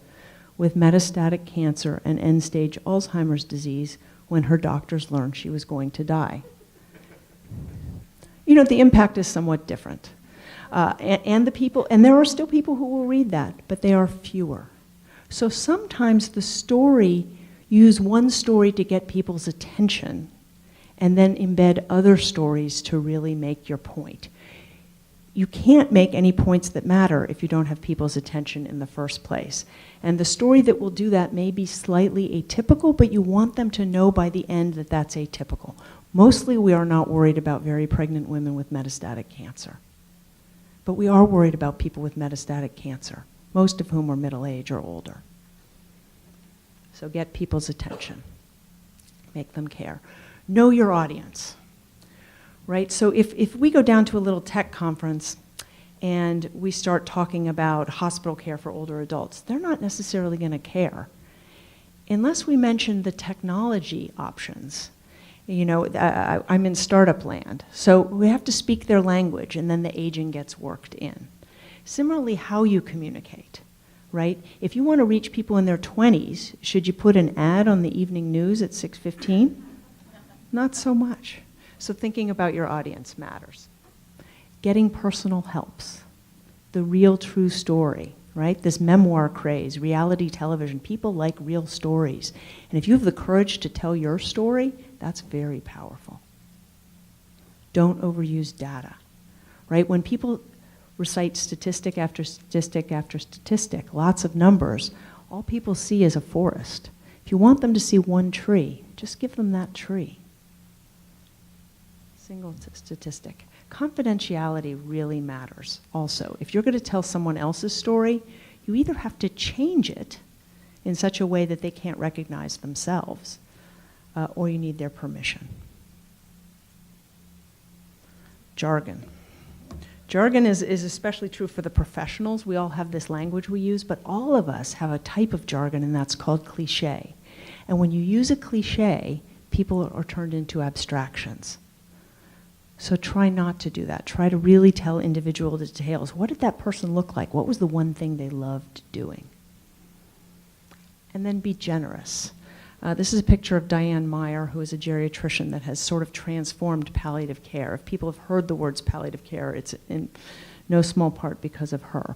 with metastatic cancer and end-stage Alzheimer's disease when her doctors learned she was going to die. You know, the impact is somewhat different. And there are still people who will read that, but they are fewer. So sometimes use one story to get people's attention and then embed other stories to really make your point. You can't make any points that matter if you don't have people's attention in the first place. And the story that will do that may be slightly atypical, but you want them to know by the end that that's atypical. Mostly we are not worried about very pregnant women with metastatic cancer. But we are worried about people with metastatic cancer, most of whom are middle age or older. So get people's attention. Make them care. Know your audience. Right? So if we go down to a little tech conference and we start talking about hospital care for older adults, they're not necessarily going to care unless we mention the technology options. You know, I'm in startup land, so we have to speak their language, and then the aging gets worked in. Similarly, how you communicate, right? If you want to reach people in their 20s, should you put an ad on the evening news at 6:15? Not so much. So thinking about your audience matters. Getting personal helps. The real true story, right? This memoir craze, reality television, people like real stories. And if you have the courage to tell your story, that's very powerful. Don't overuse data, right? When people recite statistic after statistic after statistic, lots of numbers, all people see is a forest. If you want them to see one tree, just give them that tree. Single statistic. Confidentiality really matters also. If you're going to tell someone else's story, you either have to change it in such a way that they can't recognize themselves, or you need their permission. Jargon. Jargon is especially true for the professionals. We all have this language we use, but all of us have a type of jargon, and that's called cliche. And when you use a cliche, people are turned into abstractions. So try not to do that. Try to really tell individual details. What did that person look like? What was the one thing they loved doing? And then be generous. This is a picture of Diane Meyer, who is a geriatrician that has sort of transformed palliative care. If people have heard the words palliative care, it's in no small part because of her.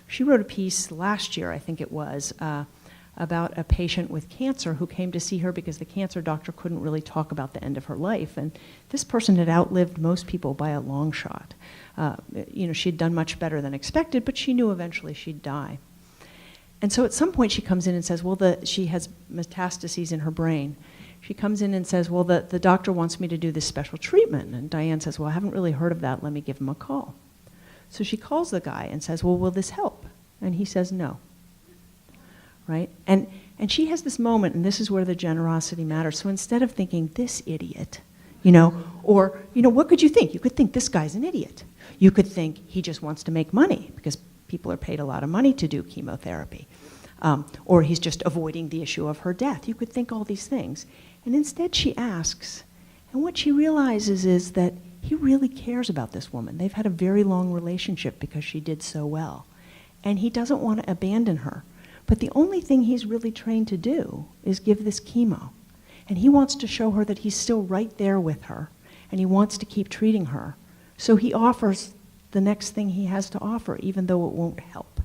She wrote a piece last year, I think it was, about a patient with cancer who came to see her because the cancer doctor couldn't really talk about the end of her life. And this person had outlived most people by a long shot. She'd done much better than expected, but she knew eventually she'd die. And so at some point she comes in and says, she has metastases in her brain. She comes in and says, the doctor wants me to do this special treatment. And Diane says, I haven't really heard of that. Let me give him a call. So she calls the guy and says, will this help? And he says, no. Right? And she has this moment, and this is where the generosity matters. So instead of thinking, this idiot, what could you think? You could think this guy's an idiot. You could think he just wants to make money because people are paid a lot of money to do chemotherapy. Or he's just avoiding the issue of her death. You could think all these things. And instead she asks, and what she realizes is that he really cares about this woman. They've had a very long relationship because she did so well. And he doesn't want to abandon her. But the only thing he's really trained to do is give this chemo. And he wants to show her that he's still right there with her, and he wants to keep treating her. So he offers the next thing he has to offer, even though it won't help.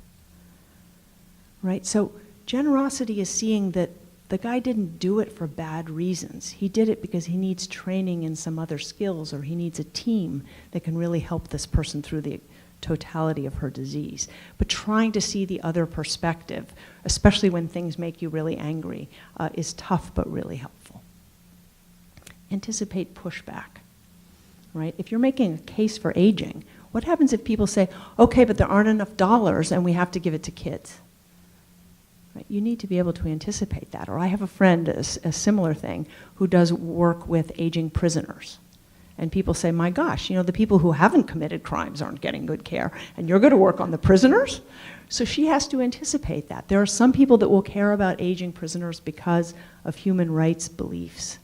Right? So generosity is seeing that the guy didn't do it for bad reasons. He did it because he needs training in some other skills, or he needs a team that can really help this person through the totality of her disease. But trying to see the other perspective, especially when things make you really angry, is tough but really helpful. Anticipate pushback, right? If you're making a case for aging, what happens if people say, okay, but there aren't enough dollars and we have to give it to kids? Right? You need to be able to anticipate that. Or I have a friend, a similar thing, who does work with aging prisoners. And people say, my gosh, the people who haven't committed crimes aren't getting good care, and you're going to work on the prisoners? So she has to anticipate that. There are some people that will care about aging prisoners because of human rights beliefs.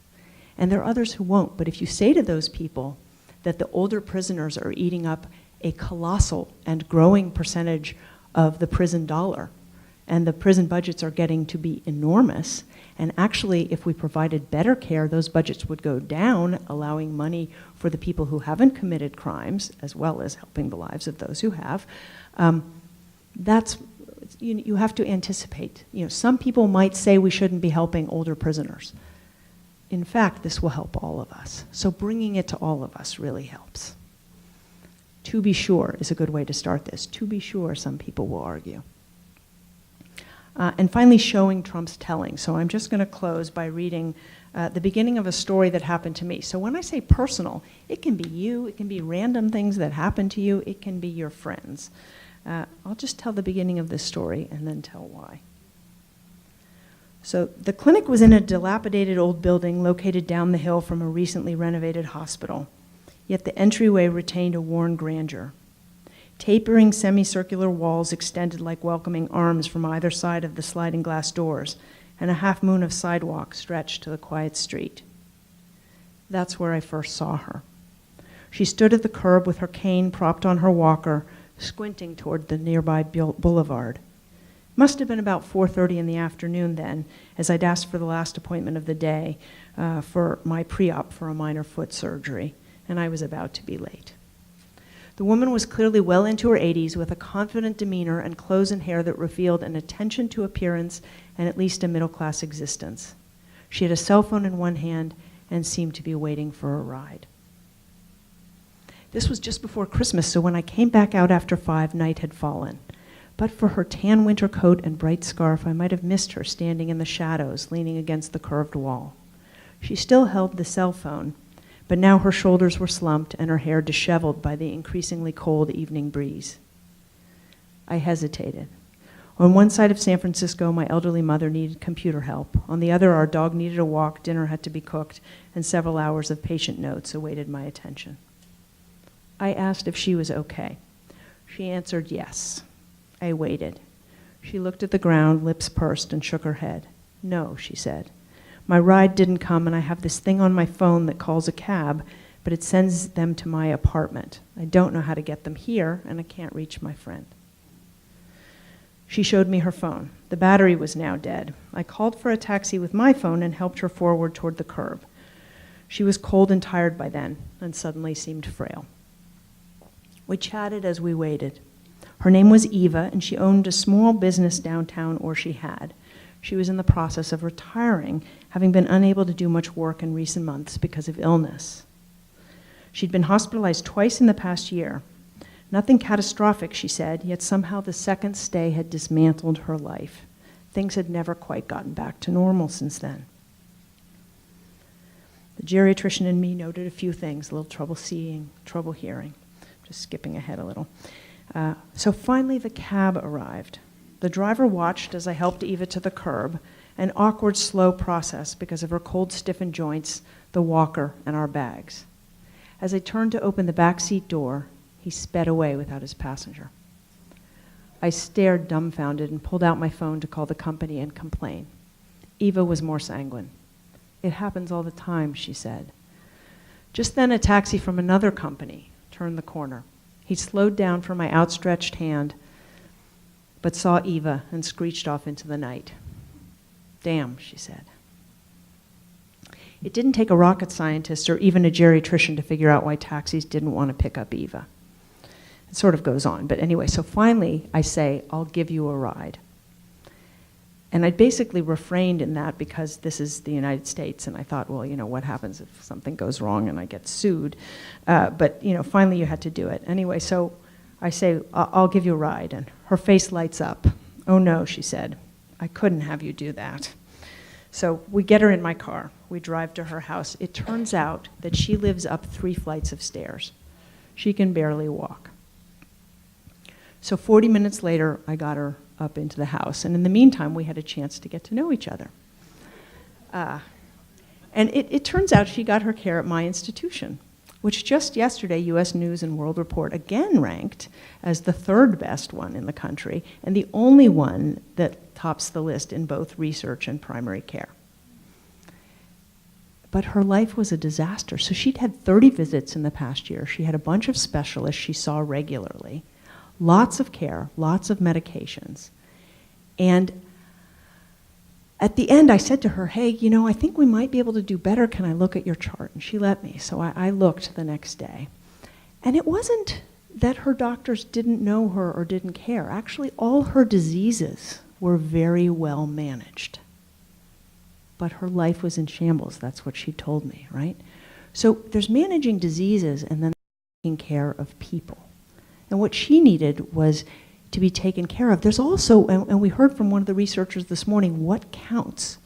And there are others who won't. But if you say to those people that the older prisoners are eating up a colossal and growing percentage of the prison dollar, and the prison budgets are getting to be enormous. And actually, if we provided better care, those budgets would go down, allowing money for the people who haven't committed crimes, as well as helping the lives of those who have. That's, you have to anticipate. Some people might say we shouldn't be helping older prisoners. In fact, this will help all of us. So bringing it to all of us really helps. To be sure is a good way to start this. To be sure, some people will argue. And finally, showing Trump's telling. So I'm just going to close by reading the beginning of a story that happened to me. So when I say personal, it can be you, it can be random things that happen to you, it can be your friends. I'll just tell the beginning of this story and then tell why. So the clinic was in a dilapidated old building located down the hill from a recently renovated hospital, yet the entryway retained a worn grandeur. Tapering semicircular walls extended like welcoming arms from either side of the sliding glass doors, and a half moon of sidewalk stretched to the quiet street. That's where I first saw her. She stood at the curb with her cane propped on her walker, squinting toward the nearby boulevard. Must have been about 4:30 in the afternoon then, as I'd asked for the last appointment of the day for my pre-op for a minor foot surgery, and I was about to be late. The woman was clearly well into her 80s with a confident demeanor and clothes and hair that revealed an attention to appearance and at least a middle-class existence. She had a cell phone in one hand and seemed to be waiting for a ride. This was just before Christmas, so when I came back out after 5, night had fallen. But for her tan winter coat and bright scarf, I might have missed her standing in the shadows, leaning against the curved wall. She still held the cell phone, but now her shoulders were slumped and her hair disheveled by the increasingly cold evening breeze. I hesitated. On one side of San Francisco, my elderly mother needed computer help. On the other, our dog needed a walk, dinner had to be cooked, and several hours of patient notes awaited my attention. I asked if she was okay. She answered yes. I waited. She looked at the ground, lips pursed, and shook her head. No, she said. My ride didn't come, and I have this thing on my phone that calls a cab, but it sends them to my apartment. I don't know how to get them here, and I can't reach my friend. She showed me her phone. The battery was now dead. I called for a taxi with my phone and helped her forward toward the curb. She was cold and tired by then, and suddenly seemed frail. We chatted as we waited. Her name was Eva, and she owned a small business downtown, or she had. She was in the process of retiring, having been unable to do much work in recent months because of illness. She'd been hospitalized twice in the past year. Nothing catastrophic, she said, yet somehow the second stay had dismantled her life. Things had never quite gotten back to normal since then. The geriatrician in me noted a few things, a little trouble seeing, trouble hearing. Just skipping ahead a little. So finally the cab arrived. The driver watched as I helped Eva to the curb, an awkward, slow process because of her cold, stiffened joints, the walker, and our bags. As I turned to open the back seat door, he sped away without his passenger. I stared dumbfounded and pulled out my phone to call the company and complain. Eva was more sanguine. It happens all the time, she said. Just then a taxi from another company turned the corner. He slowed down for my outstretched hand, but saw Eva and screeched off into the night. Damn, she said. It didn't take a rocket scientist or even a geriatrician to figure out why taxis didn't want to pick up Eva. It sort of goes on, but anyway, so finally I say, I'll give you a ride. And I basically refrained in that because this is the United States, and I thought, well, what happens if something goes wrong and I get sued? But finally you had to do it. Anyway, so I say, I'll give you a ride, and her face lights up. Oh no, she said, I couldn't have you do that. So we get her in my car. We drive to her house. It turns out that she lives up 3 flights of stairs. She can barely walk. So 40 minutes later, I got her up into the house. And in the meantime, we had a chance to get to know each other. And it turns out she got her care at my institution, which just yesterday, U.S. News and World Report again ranked as the 3rd best one in the country, and the only one that tops the list in both research and primary care. But her life was a disaster. So she'd had 30 visits in the past year. She had a bunch of specialists she saw regularly, lots of care, lots of medications. And at the end, I said to her, hey, you know, I think we might be able to do better. Can I look at your chart? And she let me. So I looked the next day. And it wasn't that her doctors didn't know her or didn't care. Actually, all her diseases were very well managed. But her life was in shambles. That's what she told me, right? So there's managing diseases and then taking care of people. And what she needed was to be taken care of. There's also, and we heard from one of the researchers this morning, what counts,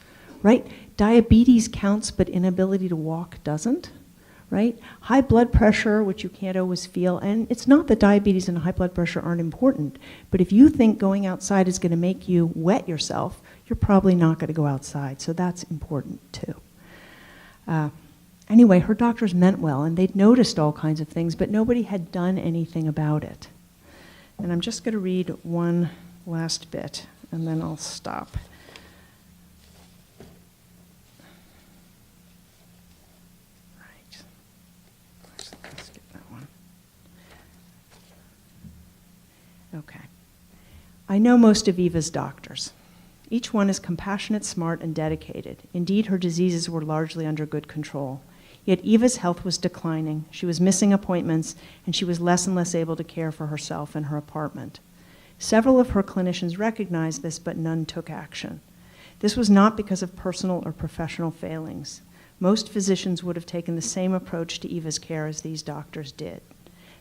right? Diabetes counts, but inability to walk doesn't, right? High blood pressure, which you can't always feel, and it's not that diabetes and high blood pressure aren't important, but if you think going outside is going to make you wet yourself, you're probably not going to go outside, so that's important too. Anyway, her doctors meant well, and they'd noticed all kinds of things, but nobody had done anything about it. And I'm just going to read one last bit, and then I'll stop. Right. Let's get that one. Okay. I know most of Eva's doctors. Each one is compassionate, smart, and dedicated. Indeed, her diseases were largely under good control. Yet Eva's health was declining, she was missing appointments, and she was less and less able to care for herself and her apartment. Several of her clinicians recognized this, but none took action. This was not because of personal or professional failings. Most physicians would have taken the same approach to Eva's care as these doctors did.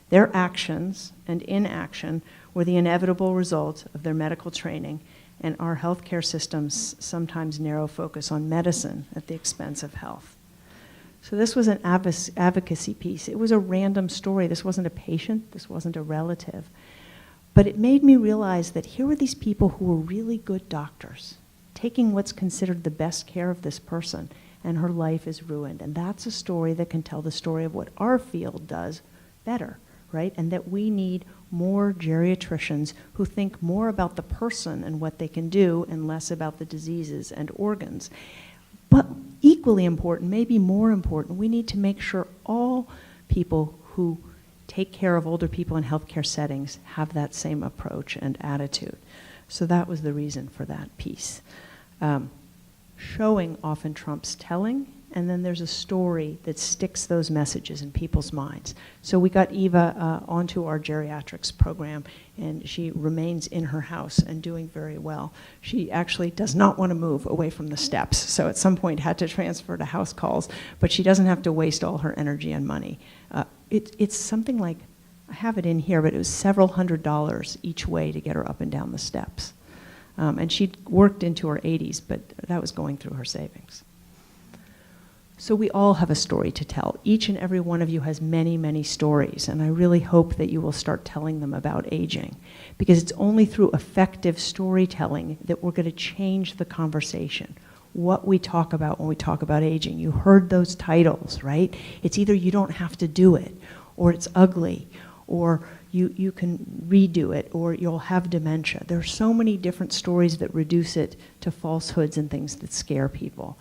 Their actions and inaction were the inevitable result of their medical training and our healthcare system's sometimes narrow focus on medicine at the expense of health. So this was an advocacy piece. It was a random story. This wasn't a patient. This wasn't a relative. But it made me realize that here were these people who were really good doctors, taking what's considered the best care of this person, and her life is ruined. And that's a story that can tell the story of what our field does better, right? And that we need more geriatricians who think more about the person and what they can do and less about the diseases and organs. But equally important, maybe more important, we need to make sure all people who take care of older people in healthcare settings have that same approach and attitude. So that was the reason for that piece. Showing often trumps telling, and then there's a story that sticks those messages in people's minds. So we got Eva onto our geriatrics program, and she remains in her house and doing very well. She actually does not want to move away from the steps, so at some point had to transfer to house calls, but she doesn't have to waste all her energy and money. It's something like, I have it in here, but it was several $100s each way to get her up and down the steps. And she'd worked into her 80s, but that was going through her savings. So we all have a story to tell. Each and every one of you has many, many stories, and I really hope that you will start telling them about aging, because it's only through effective storytelling that we're going to change the conversation, what we talk about when we talk about aging. You heard those titles, right? It's either you don't have to do it, or it's ugly, or you can redo it, or you'll have dementia. There are so many different stories that reduce it to falsehoods and things that scare people.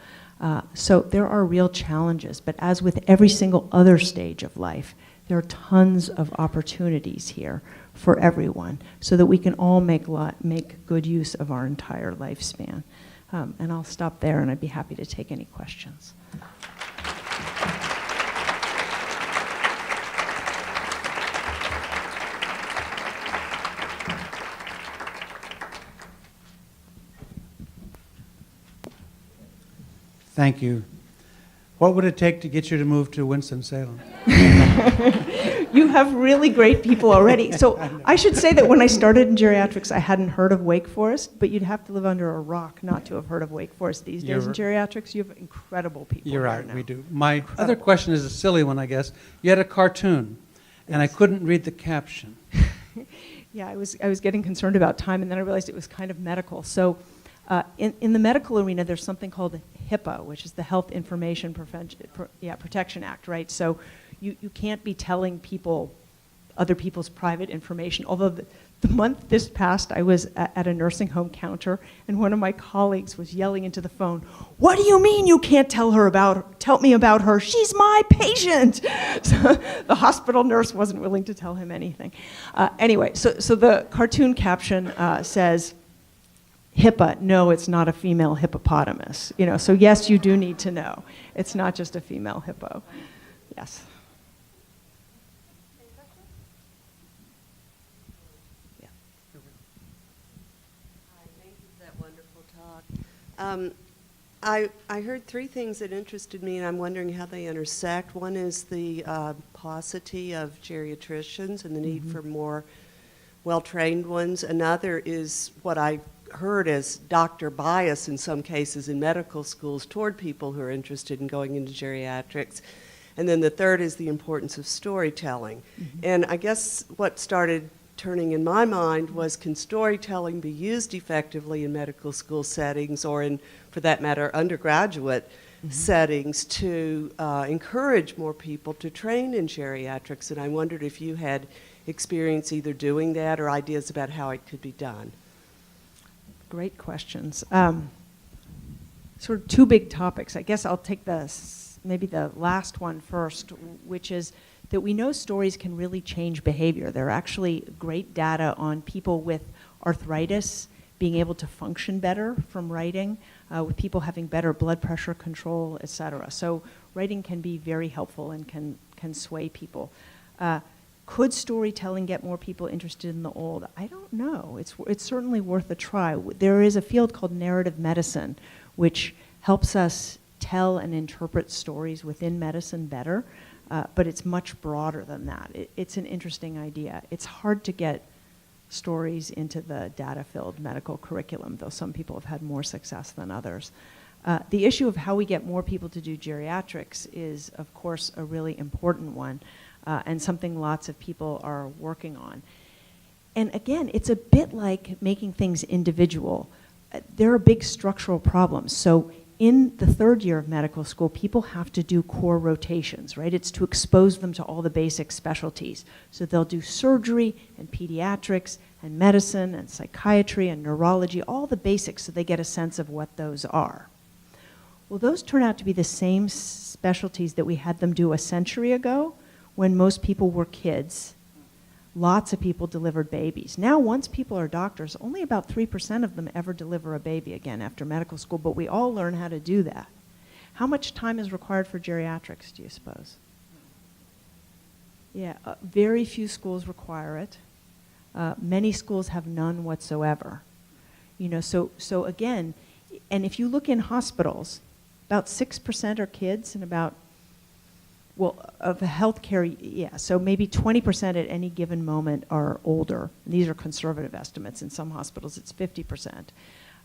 So there are real challenges, but as with every single other stage of life, there are tons of opportunities here for everyone so that we can all make good use of our entire lifespan. And I'll stop there, and I'd be happy to take any questions. Thank you. What would it take to get you to move to Winston-Salem? You have really great people already. So I should say that when I started in geriatrics, I hadn't heard of Wake Forest, but you'd have to live under a rock not to have heard of Wake Forest these days. In geriatrics, you have incredible people. You're right, now. we do. My other question is a silly one, I guess. You had a cartoon, and I couldn't read the caption. Yeah, I was getting concerned about time, and then I realized it was kind of medical. So in the medical arena, there's something called HIPAA, which is the Health Information Protection Act, right? So you can't be telling people other people's private information. Although the month this past, I was at a nursing home counter, and one of my colleagues was yelling into the phone, "What do you mean you can't tell me about her? She's my patient!" So the hospital nurse wasn't willing to tell him anything. Anyway, so the cartoon caption says, HIPAA, no, it's not a female hippopotamus. You know, so yes, you do need to know. It's not just a female hippo. Yes. Yeah. Hi, thank you for that wonderful talk. I heard three things that interested me, and I'm wondering how they intersect. One is the paucity of geriatricians and the need for more well-trained ones. Another is what I heard as doctor bias in some cases in medical schools toward people who are interested in going into geriatrics. And then the third is the importance of storytelling. And I guess what started turning in my mind was, can storytelling be used effectively in medical school settings, or in, for that matter, undergraduate settings, to encourage more people to train in geriatrics? And I wondered if you had experience either doing that or ideas about how it could be done. Great questions. Sort of two big topics. I guess I'll take maybe the last one first, which is that we know stories can really change behavior. There are actually great data on people with arthritis being able to function better from writing, with people having better blood pressure control, et cetera. So writing can be very helpful and can sway people. Could storytelling get more people interested in the old? I don't know. It's certainly worth a try. There is a field called narrative medicine, which helps us tell and interpret stories within medicine better, but it's much broader than that. It's an interesting idea. It's hard to get stories into the data-filled medical curriculum, though some people have had more success than others. The issue of how we get more people to do geriatrics is, of course, a really important one, and something lots of people are working on. And again, it's a bit like making things individual. There are big structural problems. So in the third year of medical school, people have to do core rotations, right? It's to expose them to all the basic specialties. So they'll do surgery and pediatrics and medicine and psychiatry and neurology, all the basics, so they get a sense of what those are. Well, those turn out to be the same specialties that we had them do a century ago when most people were kids. Lots of people delivered babies. Now, once people are doctors, only about 3% of them ever deliver a baby again after medical school, but we all learn how to do that. How much time is required for geriatrics, do you suppose? Yeah, very few schools require it. Many schools have none whatsoever. You know, so again, and if you look in hospitals, about 6% are kids and about, well, of healthcare, yeah, so maybe 20% at any given moment are older. And these are conservative estimates. In some hospitals, it's 50%.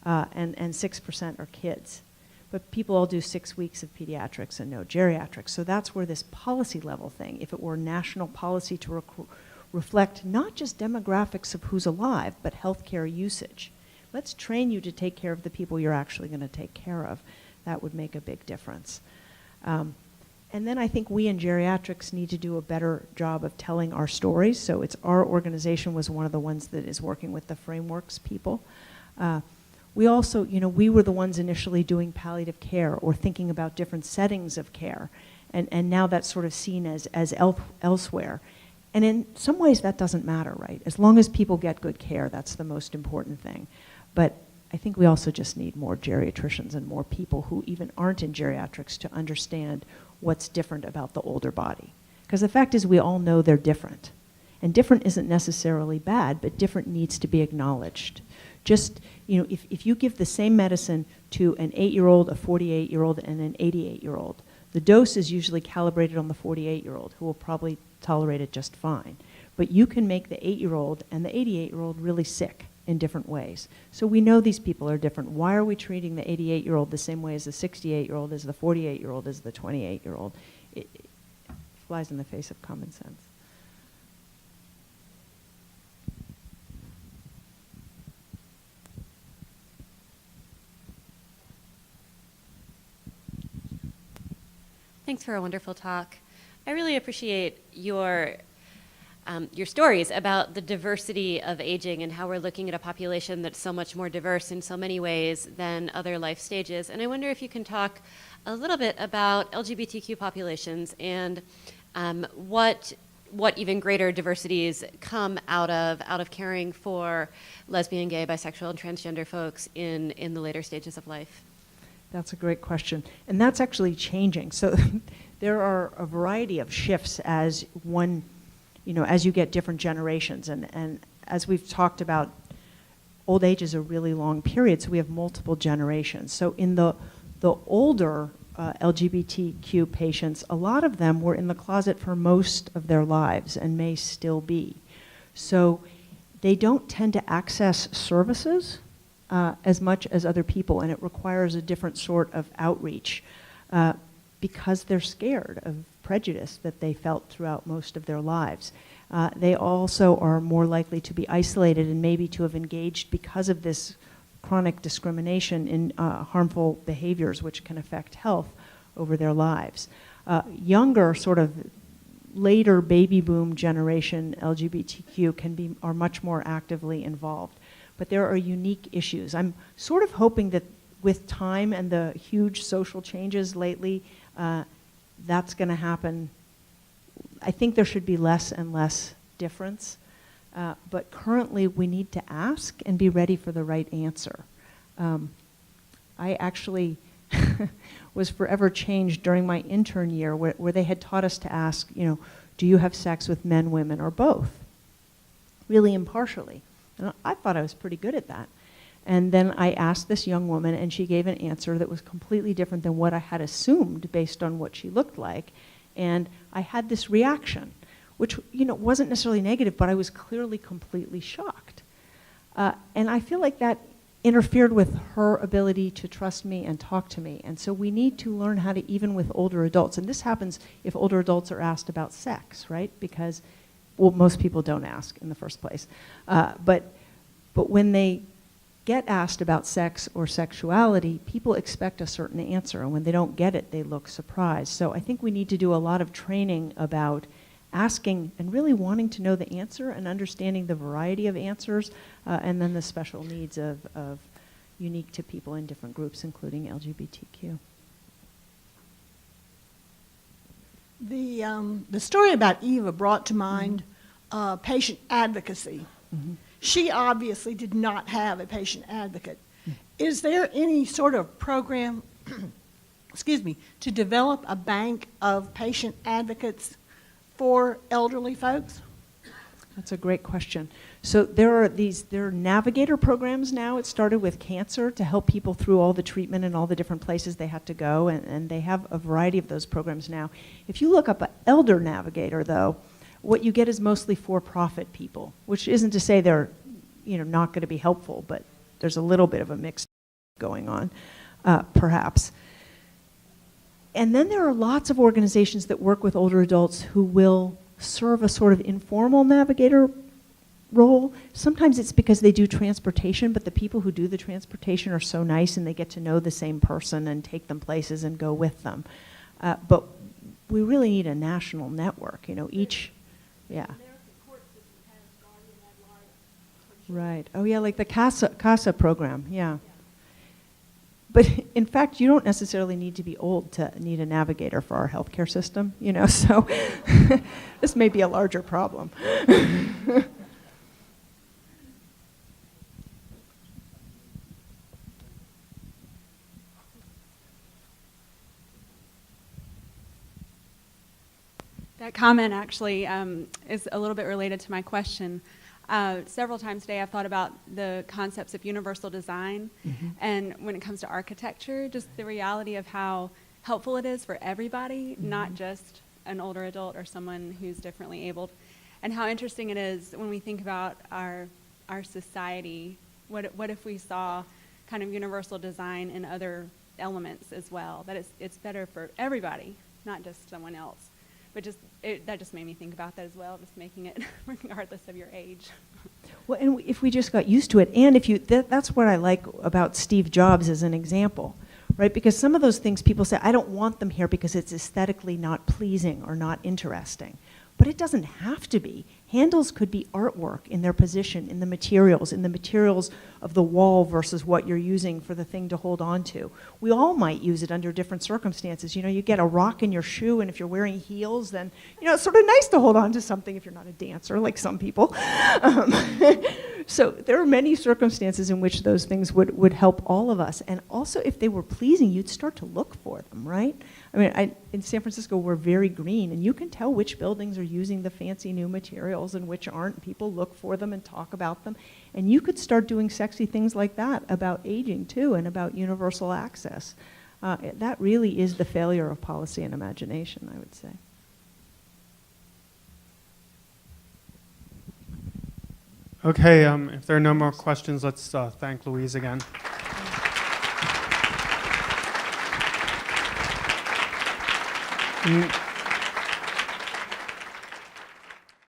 And 6% are kids. But people all do 6 weeks of pediatrics and no geriatrics. So that's where this policy level thing, if it were national policy to reflect not just demographics of who's alive, but healthcare usage. Let's train you to take care of the people you're actually going to take care of. That would make a big difference. And then I think we in geriatrics need to do a better job of telling our stories. So it's our organization was one of the ones that is working with the frameworks people. We also, you know, we were the ones initially doing palliative care or thinking about different settings of care. And now that's sort of seen as elsewhere. And in some ways that doesn't matter, right? As long as people get good care, that's the most important thing. But I think we also just need more geriatricians and more people who even aren't in geriatrics to understand what's different about the older body. Because the fact is we all know they're different. And different isn't necessarily bad, but different needs to be acknowledged. Just, you know, if you give the same medicine to an 8-year-old, a 48-year-old, and an 88-year-old, the dose is usually calibrated on the 48-year-old, who will probably tolerate it just fine. But you can make the 8-year-old and the 88-year-old really sick in different ways. So we know these people are different. Why are we treating the 88-year-old the same way as the 68-year-old, as the 48-year-old, as the 28-year-old? It flies in the face of common sense. Thanks for a wonderful talk. I really appreciate your stories about the diversity of aging and how we're looking at a population that's so much more diverse in so many ways than other life stages. And I wonder if you can talk a little bit about LGBTQ populations and what what even greater diversities come out of caring for lesbian, gay, bisexual, and transgender folks in the later stages of life? That's a great question. And that's actually changing. So there are a variety of shifts as as you get different generations. And as we've talked about, old age is a really long period, so we have multiple generations. So in the older LGBTQ patients, a lot of them were in the closet for most of their lives and may still be. So they don't tend to access services as much as other people, and it requires a different sort of outreach because they're scared of prejudice that they felt throughout most of their lives. They also are more likely to be isolated and maybe to have engaged because of this chronic discrimination in harmful behaviors which can affect health over their lives. Younger, sort of later baby boom generation LGBTQ are much more actively involved. But there are unique issues. I'm sort of hoping that with time and the huge social changes lately, that's going to happen. I think there should be less and less difference. But currently, we need to ask and be ready for the right answer. I actually was forever changed during my intern year where they had taught us to ask, do you have sex with men, women, or both? Really impartially. And I thought I was pretty good at that. And then I asked this young woman, and she gave an answer that was completely different than what I had assumed based on what she looked like. And I had this reaction, which wasn't necessarily negative, but I was clearly completely shocked. And I feel like that interfered with her ability to trust me and talk to me. And so we need to learn how to, even with older adults, and this happens if older adults are asked about sex, right? Because, well, most people don't ask in the first place. But when they get asked about sex or sexuality, people expect a certain answer, and when they don't get it, they look surprised. So I think we need to do a lot of training about asking and really wanting to know the answer and understanding the variety of answers, and then the special needs of unique to people in different groups, including LGBTQ. The story about Eva brought to mind patient advocacy. Mm-hmm. She obviously did not have a patient advocate. Is there any sort of program, excuse me, to develop a bank of patient advocates for elderly folks? That's a great question. So there are navigator programs now. It started with cancer to help people through all the treatment and all the different places they had to go, and they have a variety of those programs now. If you look up an elder navigator, though, what you get is mostly for-profit people, which isn't to say they're not going to be helpful, but there's a little bit of a mix going on, perhaps. And then there are lots of organizations that work with older adults who will serve a sort of informal navigator role. Sometimes it's because they do transportation, but the people who do the transportation are so nice and they get to know the same person and take them places and go with them. But we really need a national network, yeah. Right. Oh, yeah, like the CASA program, yeah. But in fact, you don't necessarily need to be old to need a navigator for our healthcare system, so this may be a larger problem. That comment actually is a little bit related to my question. Several times today I've thought about the concepts of universal design, and when it comes to architecture, just the reality of how helpful it is for everybody, not just an older adult or someone who's differently abled, and how interesting it is when we think about our society. What if we saw kind of universal design in other elements as well, that it's better for everybody, not just someone else. But that just made me think about that as well, just making it regardless of your age. Well, and if we just got used to it, and that's what I like about Steve Jobs as an example, right? Because some of those things people say, I don't want them here because it's aesthetically not pleasing or not interesting. but it doesn't have to be. Handles could be artwork in their position, in the materials of the wall versus what you're using for the thing to hold on to. We all might use it under different circumstances. You know, you get a rock in your shoe, and if you're wearing heels, then, you know, it's sort of nice to hold on to something if you're not a dancer, like some people. So there are many circumstances in which those things would help all of us. And also, if they were pleasing, you'd start to look for them, right? I mean, in San Francisco, we're very green, and you can tell which buildings are using the fancy new materials and which aren't. People look for them and talk about them. And you could start doing sexy things like that about aging, too, and about universal access. That really is the failure of policy and imagination, I would say. Okay, if there are no more questions, let's thank Louise again. Mm.